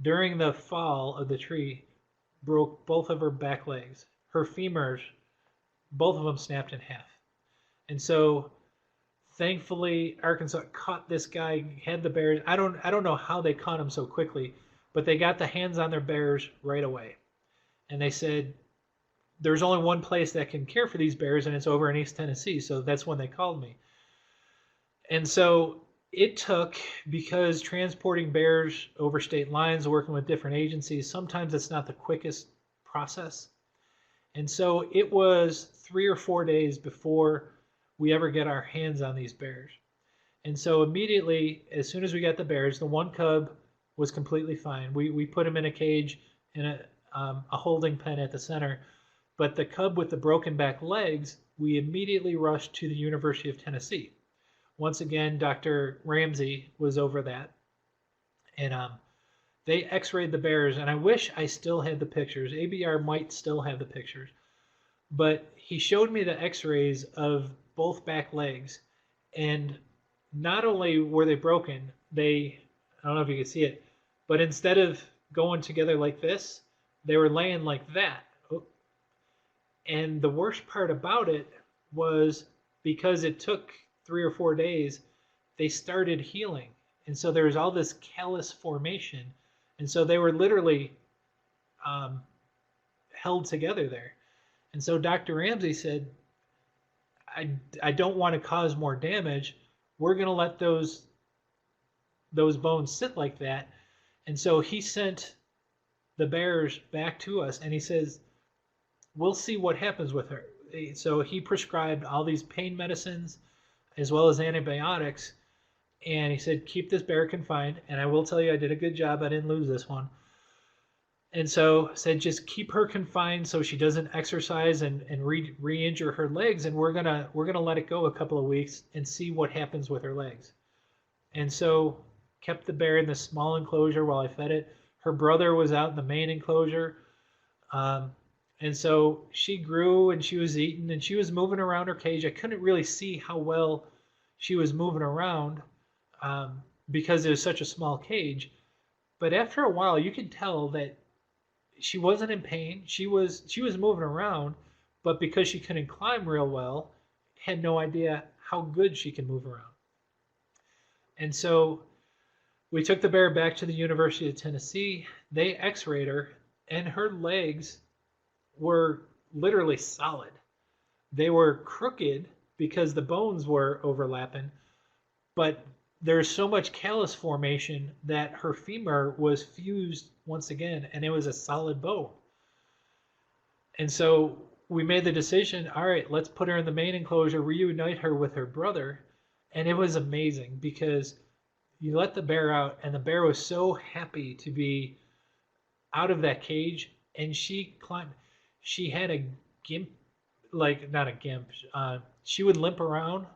during the fall of the tree, broke both of her back legs. Her femurs, both of them snapped in half. And so thankfully Arkansas caught this guy, had the bears. I don't know how they caught him so quickly, but they got the hands on their bears right away. And they said, there's only one place that can care for these bears, and it's over in East Tennessee. So that's when they called me. And so it took, because transporting bears over state lines, working with different agencies, sometimes it's not the quickest process. And so it was 3 or 4 days before we ever get our hands on these bears. And so immediately, as soon as we got the bears, the one cub was completely fine. We put him in a cage in a holding pen at the center. But the cub with the broken back legs, we immediately rushed to the University of Tennessee. Once again, Dr. Ramsey was over that. And they x-rayed the bears, and I wish I still had the pictures. ABR might still have the pictures. But he showed me the x-rays of both back legs, and not only were they broken, I don't know if you can see it, but instead of going together like this, they were laying like that. And the worst part about it was, because it took 3 or 4 days, they started healing. And so there was all this callus formation. And so they were literally held together there. And so Dr. Ramsey said, I don't want to cause more damage. We're going to let those bones sit like that. And so he sent the bears back to us, and he says, we'll see what happens with her. So he prescribed all these pain medicines as well as antibiotics, and he said, keep this bear confined. And I will tell you, I did a good job. I didn't lose this one. And so said, just keep her confined so she doesn't exercise and re-injure her legs, and we're gonna let it go a couple of weeks and see what happens with her legs. And so kept the bear in this small enclosure while I fed it. Her brother was out in the main enclosure. And so she grew, and she was eating, and she was moving around her cage. I couldn't really see how well she was moving around. because it was such a small cage. But after a while, you could tell that she wasn't in pain. She was moving around, but because she couldn't climb real well, had no idea how good she can move around. And so we took the bear back to the University of Tennessee. They x-rayed her, and her legs were literally solid. They were crooked because the bones were overlapping, but there's so much callus formation that her femur was fused once again, and it was a solid bone. And so we made the decision, all right, let's put her in the main enclosure, reunite her with her brother. And it was amazing because you let the bear out, and the bear was so happy to be out of that cage, and she climbed. She had a gimp, like not a gimp. She would limp around,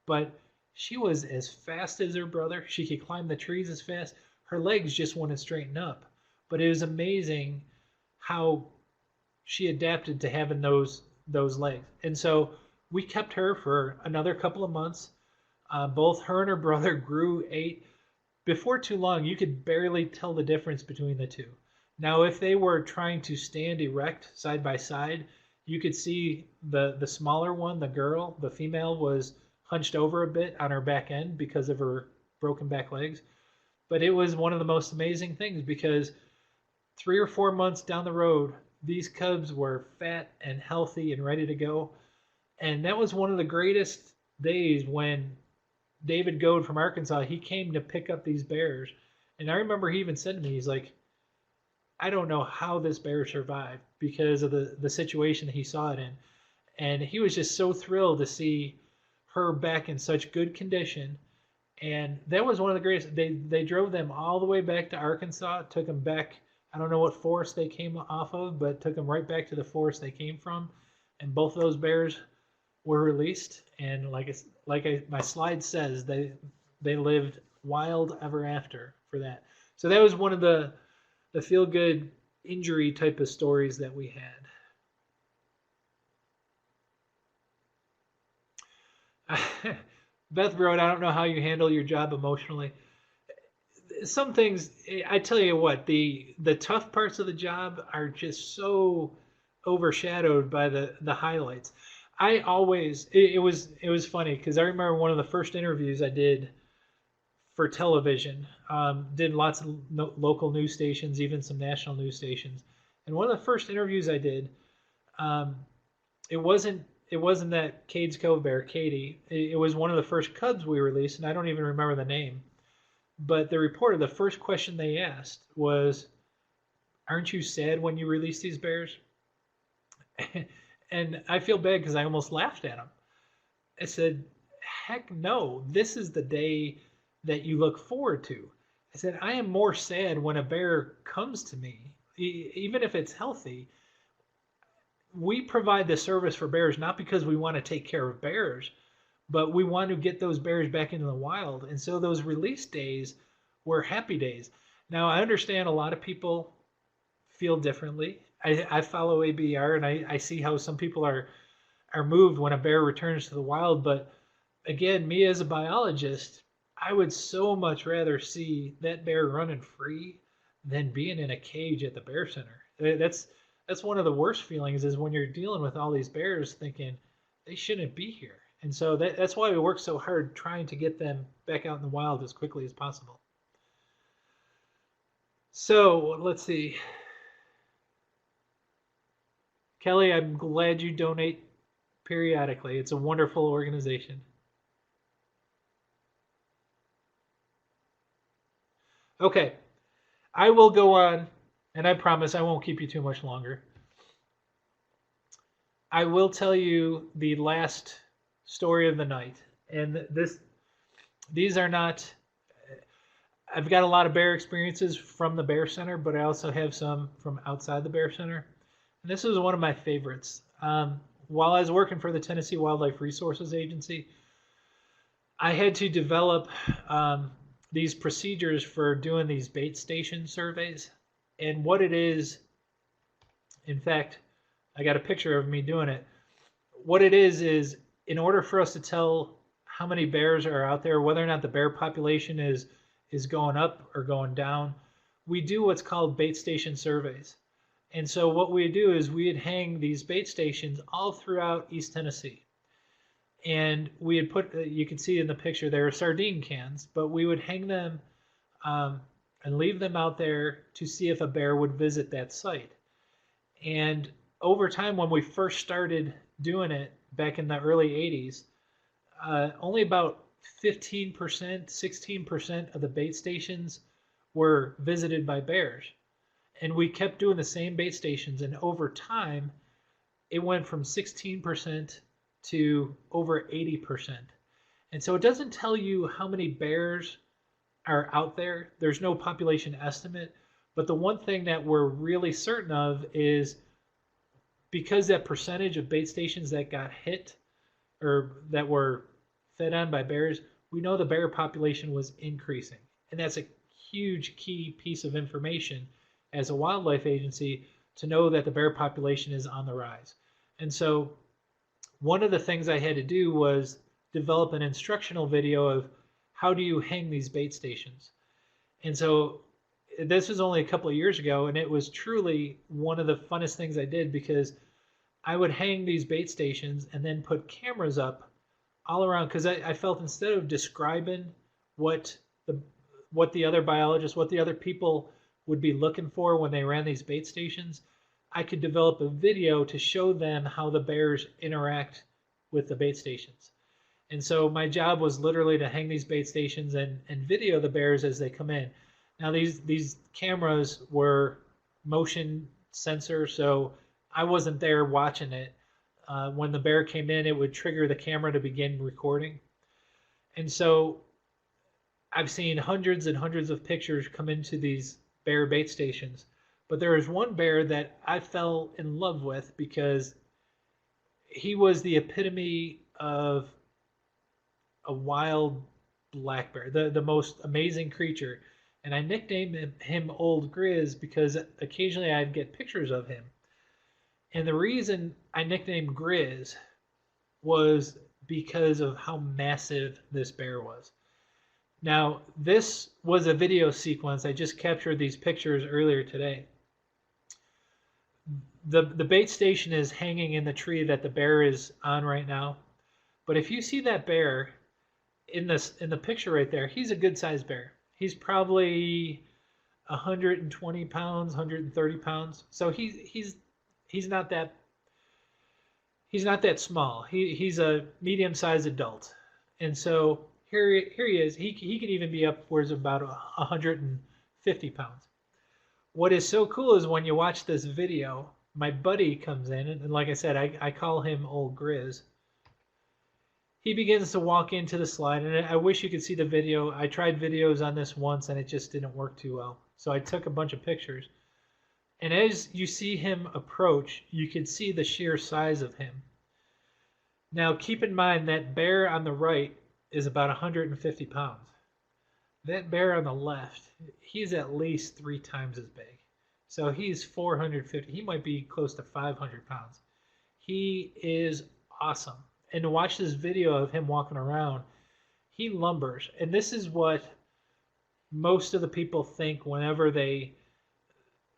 but she was as fast as her brother. She could climb the trees as fast. Her legs just wouldn't straighten up. But it was amazing how she adapted to having those legs. And so we kept her for another couple of months. Both her and her brother grew, ate. Before too long, you could barely tell the difference between the two. Now, if they were trying to stand erect side by side, you could see the smaller one, the girl, the female, was hunched over a bit on her back end because of her broken back legs. But it was one of the most amazing things because 3 or 4 months down the road, these cubs were fat and healthy and ready to go. And that was one of the greatest days when David Goad from Arkansas, he came to pick up these bears. And I remember he even said to me, he's like, I don't know how this bear survived because of the situation that he saw it in. And he was just so thrilled to see her back in such good condition. And that was one of the greatest. They drove them all the way back to Arkansas, took them back. I don't know what forest they came off of, but took them right back to the forest they came from. And both of those bears were released. And my slide says, they lived wild ever after for that. So that was one of the feel-good injury type of stories that we had. Beth wrote, I don't know how you handle your job emotionally. Some things, I tell you what, the tough parts of the job are just so overshadowed by the highlights. I always, it was funny because I remember one of the first interviews I did for television, did lots of local news stations, even some national news stations. And one of the first interviews I did, it wasn't that Cades Cove bear, Katie. It was one of the first cubs we released, and I don't even remember the name. But the reporter, the first question they asked was, aren't you sad when you release these bears? And I feel bad because I almost laughed at him. I said, heck no, this is the day that you look forward to. I said, I am more sad when a bear comes to me, even if it's healthy. We provide the service for bears not because we want to take care of bears, but we want to get those bears back into the wild. And so those release days were happy days. Now, I understand a lot of people feel differently. I follow ABR, and I see how some people are moved when a bear returns to the wild. But again, me as a biologist, I would so much rather see that bear running free than being in a cage at the bear center. That's one of the worst feelings, is when you're dealing with all these bears thinking they shouldn't be here. And so that's why we work so hard trying to get them back out in the wild as quickly as possible. So let's see. Kelly, I'm glad you donate periodically. It's a wonderful organization. Okay, I will go on, and I promise I won't keep you too much longer. I will tell you the last story of the night, and these are not. I've got a lot of bear experiences from the Bear Center, but I also have some from outside the Bear Center. And this was one of my favorites. While I was working for the Tennessee Wildlife Resources Agency, I had to develop these procedures for doing these bait station surveys. And what it is, in fact, I got a picture of me doing it. What it is in order for us to tell how many bears are out there, whether or not the bear population is is going up or going down, we do what's called bait station surveys. And so what we do is we'd hang these bait stations all throughout East Tennessee. And we had put, you can see in the picture there are sardine cans, but we would hang them and leave them out there to see if a bear would visit that site. And over time, when we first started doing it back in the early 80s, only about 15%, 16% of the bait stations were visited by bears. And we kept doing the same bait stations, and over time, it went from 16% to over 80%. And so it doesn't tell you how many bears are out there. There's no population estimate. But the one thing that we're really certain of is because that percentage of bait stations that got hit or that were fed on by bears, we know the bear population was increasing. And that's a huge key piece of information as a wildlife agency to know that the bear population is on the rise. And so one of the things I had to do was develop an instructional video of how do you hang these bait stations. And so this was only a couple of years ago, and it was truly one of the funnest things I did because I would hang these bait stations and then put cameras up all around because I felt instead of describing what the other biologists, what the other people would be looking for when they ran these bait stations, I could develop a video to show them how the bears interact with the bait stations. And so my job was literally to hang these bait stations and video the bears as they come in. Now these cameras were motion sensor, so I wasn't there watching it. When the bear came in, it would trigger the camera to begin recording. And so I've seen hundreds and hundreds of pictures come into these bear bait stations. But there was one bear that I fell in love with because he was the epitome of a wild black bear, the most amazing creature. And I nicknamed him Old Grizz because occasionally I'd get pictures of him. And the reason I nicknamed Grizz was because of how massive this bear was. Now, this was a video sequence. I just captured these pictures earlier today. The bait station is hanging in the tree that the bear is on right now. But if you see that bear in the picture right there, he's a good sized bear. He's probably 120 pounds, 130 pounds. So he's not that small. He's a medium sized adult. And so here he is. He could even be upwards of about 150 pounds. What is so cool is when you watch this video, my buddy comes in, and like I said, I call him Old Grizz. He begins to walk into the slide, and I wish you could see the video. I tried videos on this once, and it just didn't work too well. So I took a bunch of pictures. And as you see him approach, you can see the sheer size of him. Now, keep in mind that bear on the right is about 150 pounds. That bear on the left, he's at least 3 times as big. So he's 450. He might be close to 500 pounds. He is awesome. And to watch this video of him walking around, he lumbers. And this is what most of the people think whenever they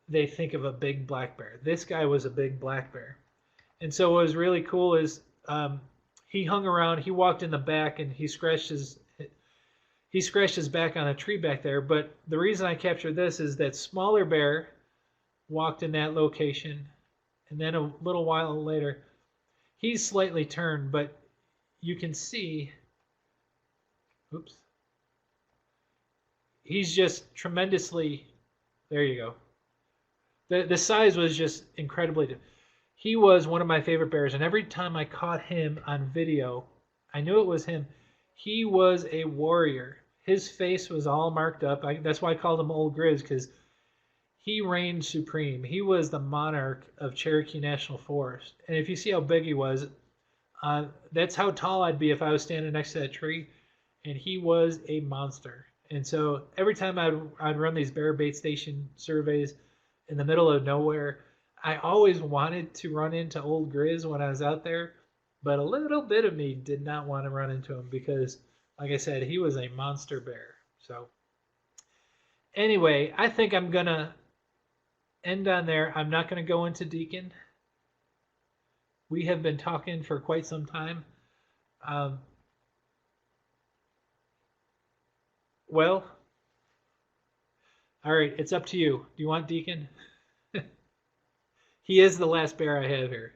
think of a big black bear. This guy was a big black bear. And so what was really cool is he hung around, he walked in the back, and he scratched his back on a tree back there. But the reason I captured this is that smaller bear walked in that location, and then a little while later, he's slightly turned, but you can see, oops, he's just tremendously, there you go. The size was just incredibly, he was one of my favorite bears, and every time I caught him on video, I knew it was him. He was a warrior. His face was all marked up. That's why I called him Old Grizz, because he reigned supreme. He was the monarch of Cherokee National Forest. And if you see how big he was, that's how tall I'd be if I was standing next to that tree. And he was a monster. And so every time I'd run these bear bait station surveys in the middle of nowhere, I always wanted to run into Old Grizz when I was out there. But a little bit of me did not want to run into him because, like I said, he was a monster bear. So Anyway, I think I'm going to end on there. I'm not going to go into Deacon. We have been talking for quite some time. Um, well, all right, it's up to you. Do you want Deacon? He is the last bear I have here.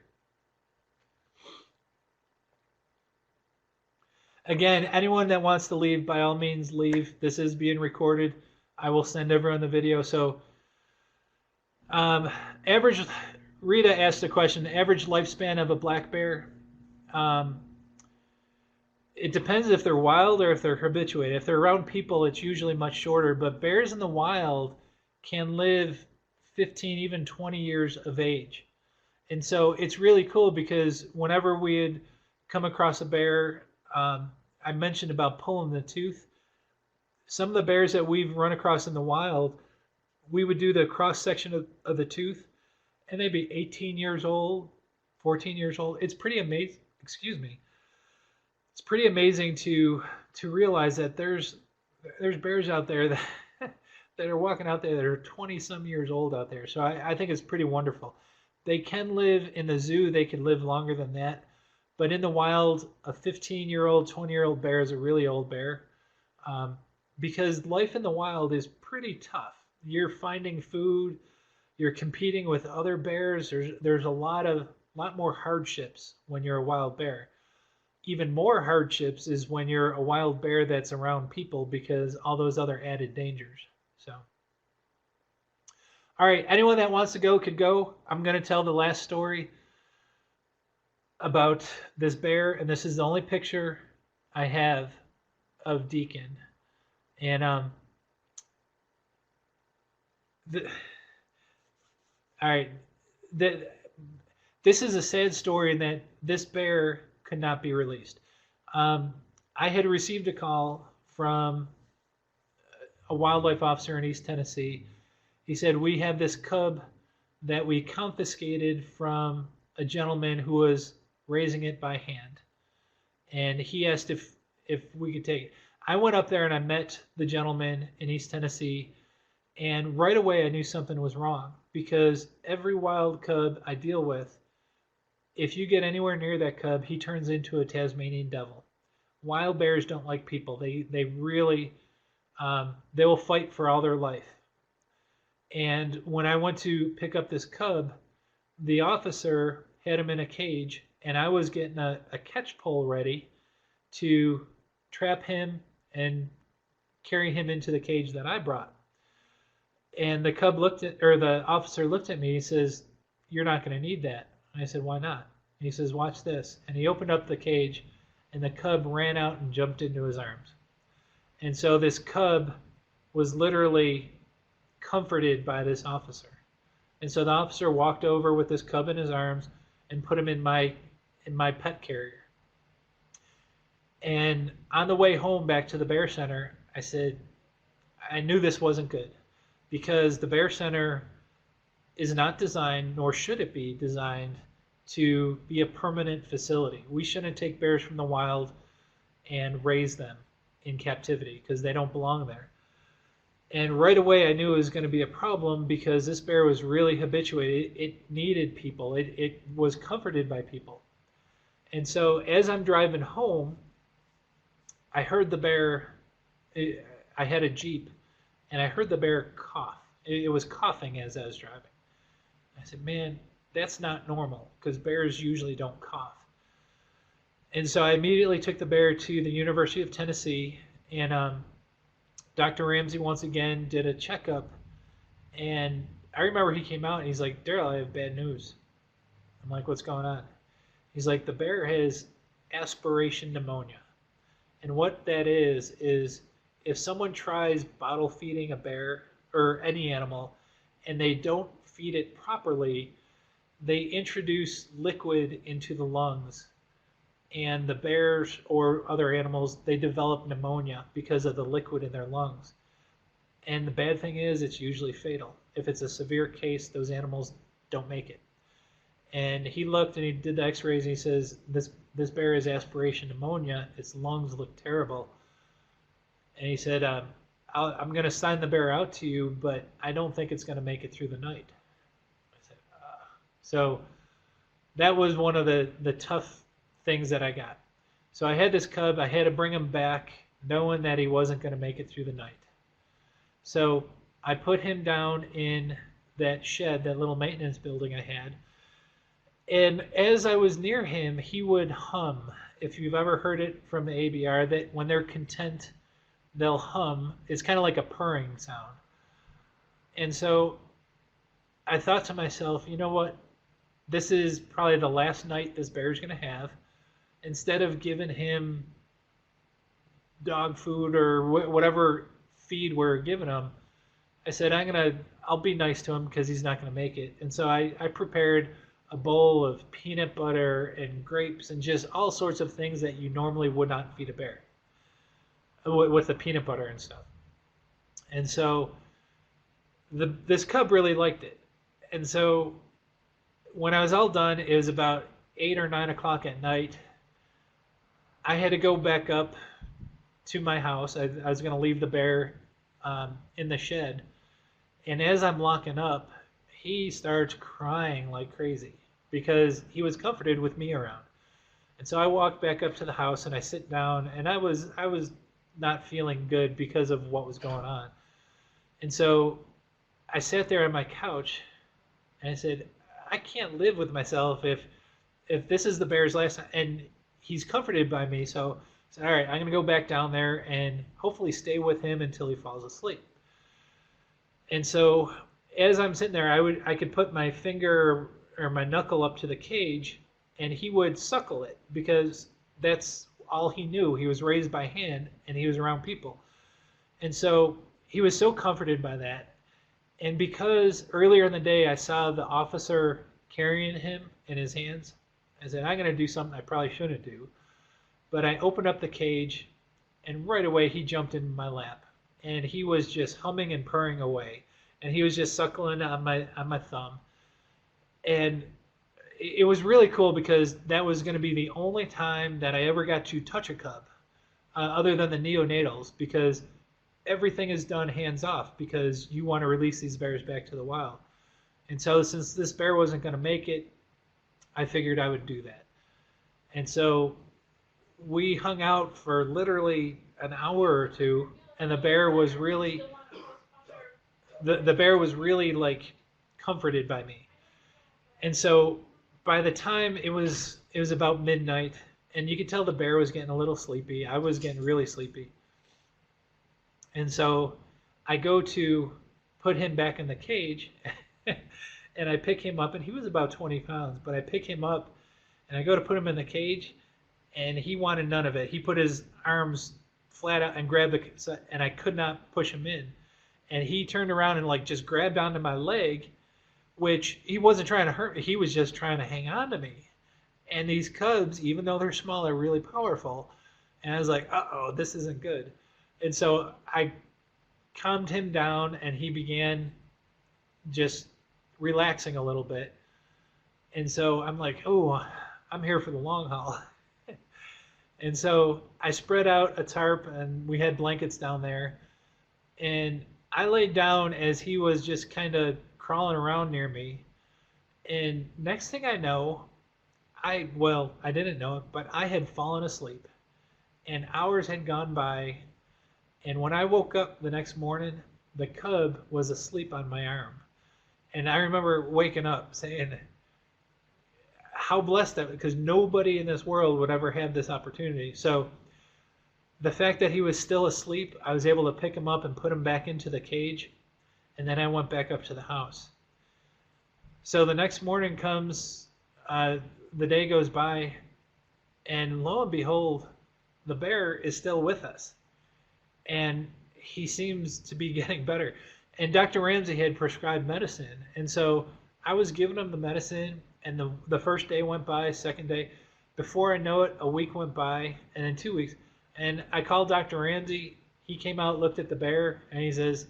Again, anyone that wants to leave, by all means, leave. This is being recorded. I will send everyone the video. So, average, Rita asked a question, the average lifespan of a black bear. It depends if they're wild or if they're habituated. If they're around people, it's usually much shorter, but bears in the wild can live 15, even 20 years of age. And so it's really cool because whenever we had come across a bear, I mentioned about pulling the tooth. Some of the bears that we've run across in the wild, we would do the cross section of the tooth, and they'd be 18 years old, 14 years old. It's pretty amazing. Excuse me. It's pretty amazing to realize that there's bears out there that that are walking out there that are 20 some years old out there. So I think it's pretty wonderful. They can live in the zoo. They can live longer than that. But in the wild, a 15-year-old, 20-year-old bear is a really old bear, because life in the wild is pretty tough. You're finding food, you're competing with other bears. There's a lot more hardships when you're a wild bear. Even more hardships is when you're a wild bear that's around people, because all those other added dangers. So, all right, anyone that wants to go could go. I'm going to tell the last story about this bear, and this is the only picture I have of Deacon. And all right, this is a sad story in that this bear could not be released. I had received a call from a wildlife officer in East Tennessee. He said, we have this cub that we confiscated from a gentleman who was raising it by hand, and he asked if we could take it. I went up there and I met the gentleman in East Tennessee, and right away I knew something was wrong, because every wild cub I deal with, if you get anywhere near that cub, he turns into a Tasmanian devil. Wild bears don't like people. They really they will fight for all their life. And when I went to pick up this cub, the officer had him in a cage, and I was getting a catch pole ready to trap him and carry him into the cage that I brought. And the officer looked at me. He says, "You're not going to need that." And I said, "Why not?" And he says, "Watch this." And he opened up the cage, and the cub ran out and jumped into his arms. And so this cub was literally comforted by this officer. And so the officer walked over with this cub in his arms and put him in my pet carrier. And on the way home back to the Bear Center, I said, I knew this wasn't good, because the Bear Center is not designed, nor should it be designed, to be a permanent facility. We shouldn't take bears from the wild and raise them in captivity, because they don't belong there. And right away I knew it was going to be a problem, because this bear was really habituated. It needed people. It was comforted by people. And so as I'm driving home, I heard the bear. I had a Jeep, and I heard the bear cough. It was coughing as I was driving. I said, "Man, that's not normal, because bears usually don't cough." And so I immediately took the bear to the University of Tennessee, and Dr. Ramsey once again did a checkup. And I remember he came out and he's like, "Daryl, I have bad news." I'm like, "What's going on?" He's like, "The bear has aspiration pneumonia." And what that is if someone tries bottle feeding a bear or any animal and they don't feed it properly, they introduce liquid into the lungs, and the bears or other animals, they develop pneumonia because of the liquid in their lungs. And the bad thing is, it's usually fatal. If it's a severe case, those animals don't make it. And he looked and he did the x-rays, and he says, this bear has aspiration pneumonia. Its lungs look terrible. And he said, I'm going to sign the bear out to you, but I don't think it's going to make it through the night. I said, so that was one of the tough things that I got. So I had this cub. I had to bring him back knowing that he wasn't going to make it through the night. So I put him down in that shed, that little maintenance building I had. And as I was near him, he would hum. If you've ever heard it from the ABR, that when they're content, they'll hum. It's kind of like a purring sound. And so I thought to myself, you know what? This is probably the last night this bear's going to have. Instead of giving him dog food or whatever feed we're giving him, I said, I'll be nice to him because he's not going to make it. And so I prepared a bowl of peanut butter and grapes and just all sorts of things that you normally would not feed a bear with the peanut butter and stuff. And so this cub really liked it. And so when I was all done, it was about 8 or 9 o'clock at night. I had to go back up to my house. I was going to leave the bear in the shed. And as I'm locking up, he starts crying like crazy because he was comforted with me around. And so I walked back up to the house and I sit down, and I was not feeling good because of what was going on. And so I sat there on my couch and I said, I can't live with myself if this is the bear's last time. And he's comforted by me, so I said, all right, I'm going to go back down there and hopefully stay with him until he falls asleep. And so as I'm sitting there, I could put my finger or my knuckle up to the cage, and he would suckle it because that's all he knew. He was raised by hand, and he was around people. And so he was so comforted by that. And because earlier in the day I saw the officer carrying him in his hands, I said, I'm going to do something I probably shouldn't do. But I opened up the cage, and right away he jumped in my lap. And he was just humming and purring away. And he was just suckling on my thumb. And it was really cool because that was going to be the only time that I ever got to touch a cub, other than the neonatals, because everything is done hands off because you want to release these bears back to the wild. And so since this bear wasn't going to make it, I figured I would do that. And so we hung out for literally an hour or two, and the bear was really like comforted by me. And so by the time it was about midnight, and you could tell the bear was getting a little sleepy. I was getting really sleepy. And so I go to put him back in the cage, and I pick him up, and he was about 20 pounds, but I pick him up, and I go to put him in the cage, and he wanted none of it. He put his arms flat out and grabbed and I could not push him in. And he turned around and like just grabbed onto my leg, which he wasn't trying to hurt me. He was just trying to hang on to me. And these cubs, even though they're small, are really powerful. And I was like, uh-oh, this isn't good. And so I calmed him down, and he began just relaxing a little bit. And so I'm like, oh, I'm here for the long haul. And so I spread out a tarp, and we had blankets down there. And I laid down as he was just kind of crawling around near me. And next thing I know, I didn't know it, but I had fallen asleep. And hours had gone by. And when I woke up the next morning, the cub was asleep on my arm. And I remember waking up saying, how blessed that, because nobody in this world would ever have this opportunity. So the fact that he was still asleep, I was able to pick him up and put him back into the cage. And then I went back up to the house. So the next morning comes, the day goes by, and lo and behold, the bear is still with us. And he seems to be getting better. And Dr. Ramsey had prescribed medicine. And so I was giving him the medicine, and the first day went by, second day. Before I know it, a week went by, and then 2 weeks. And I called Dr. Ramsey. He came out, looked at the bear, and he says,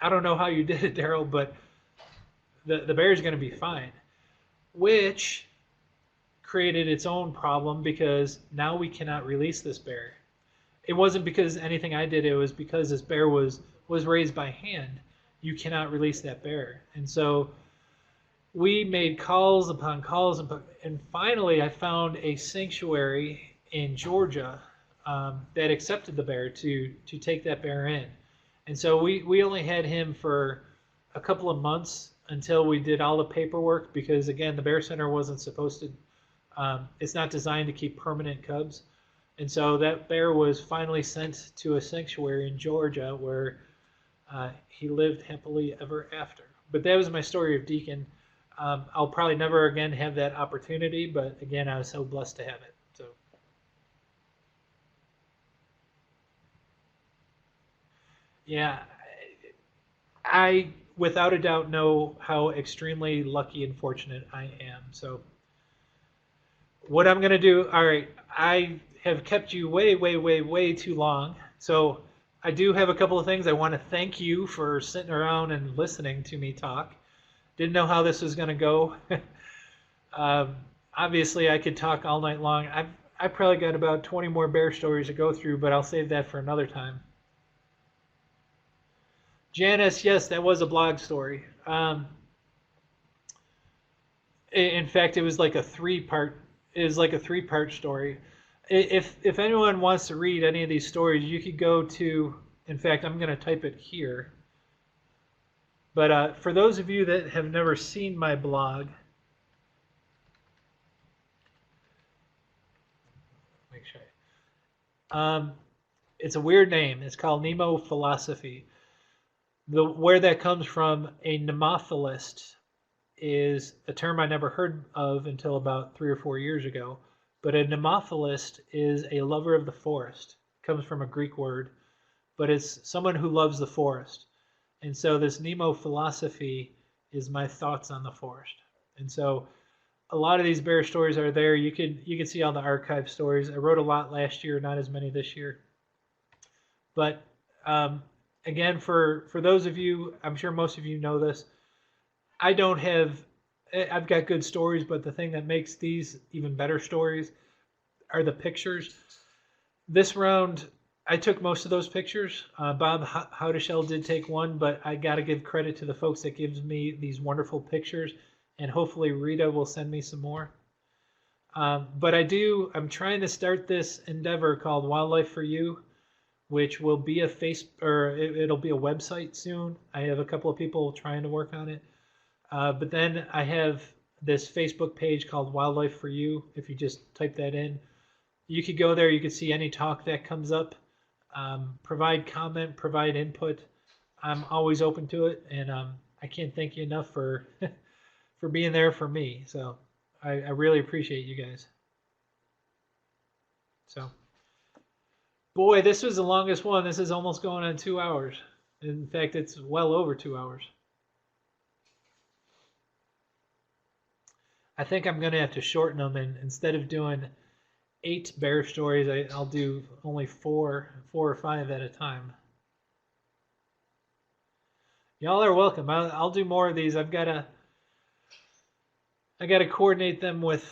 I don't know how you did it, Daryl, but the bear is going to be fine. Which created its own problem because now we cannot release this bear. It wasn't because anything I did, it was because this bear was was raised by hand, you cannot release that bear. And so we made calls upon calls, and finally I found a sanctuary in Georgia that accepted the bear to take that bear in. And so we only had him for a couple of months until we did all the paperwork, because again, the Bear Center wasn't supposed to, it's not designed to keep permanent cubs. And so that bear was finally sent to a sanctuary in Georgia where he lived happily ever after. But that was my story of Deacon. I'll probably never again have that opportunity, but again, I was so blessed to have it. So, yeah, I without a doubt know how extremely lucky and fortunate I am. So, what I'm going to do, all right, I have kept you way, way, way, way too long. So, I do have a couple of things. I want to thank you for sitting around and listening to me talk. Didn't know how this was going to go. Obviously, I could talk all night long. I probably got about 20 more bear stories to go through, but I'll save that for another time. Janice, yes, that was a blog story. In fact, it was like a three-part. It was like a three-part story. If anyone wants to read any of these stories, you could go to. In fact, I'm going to type it here. But for those of you that have never seen my blog, make sure. It's a weird name. It's called Nemo Philosophy. Where that comes from, a nemophilist is a term I never heard of until about 3 or 4 years ago. But a nemophilist is a lover of the forest. It comes from a Greek word, but it's someone who loves the forest. And so this Nemo Philosophy is my thoughts on the forest. And so a lot of these bear stories are there. You can see all the archive stories. I wrote a lot last year, not as many this year. But again, for those of you, I'm sure most of you know this, I've got good stories, but the thing that makes these even better stories are the pictures. This round, I took most of those pictures. Bob Howdeshell did take one, but I got to give credit to the folks that gives me these wonderful pictures, and hopefully Rita will send me some more. But I'm trying to start this endeavor called Wildlife for You, which will be it'll be a website soon. I have a couple of people trying to work on it. But then I have this Facebook page called Wildlife for You. If you just type that in, you could go there. You could see any talk that comes up. Provide comment, provide input. I'm always open to it, and I can't thank you enough for for being there for me. So I really appreciate you guys. So, boy, this was the longest one. This is almost going on 2 hours. In fact, it's well over 2 hours. I think I'm going to have to shorten them, and instead of doing 8 bear stories, I'll do only 4 or 5 at a time. Y'all are welcome. I'll do more of these. I gotta coordinate them with.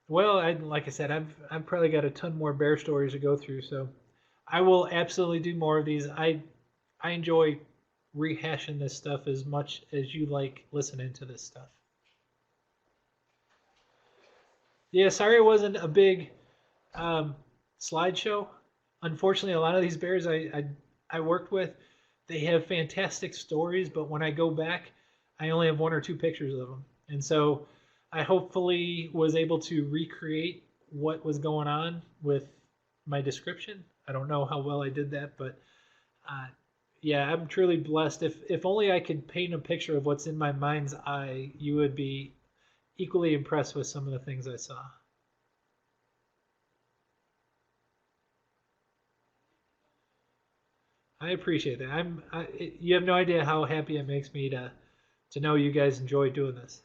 Like I said, I've probably got a ton more bear stories to go through, so I will absolutely do more of these. I enjoy rehashing this stuff as much as you like listening to this stuff. Yeah, sorry it wasn't a big slideshow. Unfortunately, a lot of these bears I worked with, they have fantastic stories, but when I go back, I only have 1 or 2 pictures of them. And so I hopefully was able to recreate what was going on with my description. I don't know how well I did that, but yeah, I'm truly blessed. If only I could paint a picture of what's in my mind's eye, you would be equally impressed with some of the things I saw. I appreciate that. You have no idea how happy it makes me to know you guys enjoy doing this.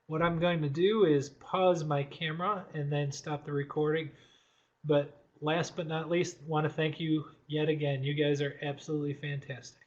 What I'm going to do is pause my camera and then stop the recording. But last but not least, want to thank you yet again. You guys are absolutely fantastic.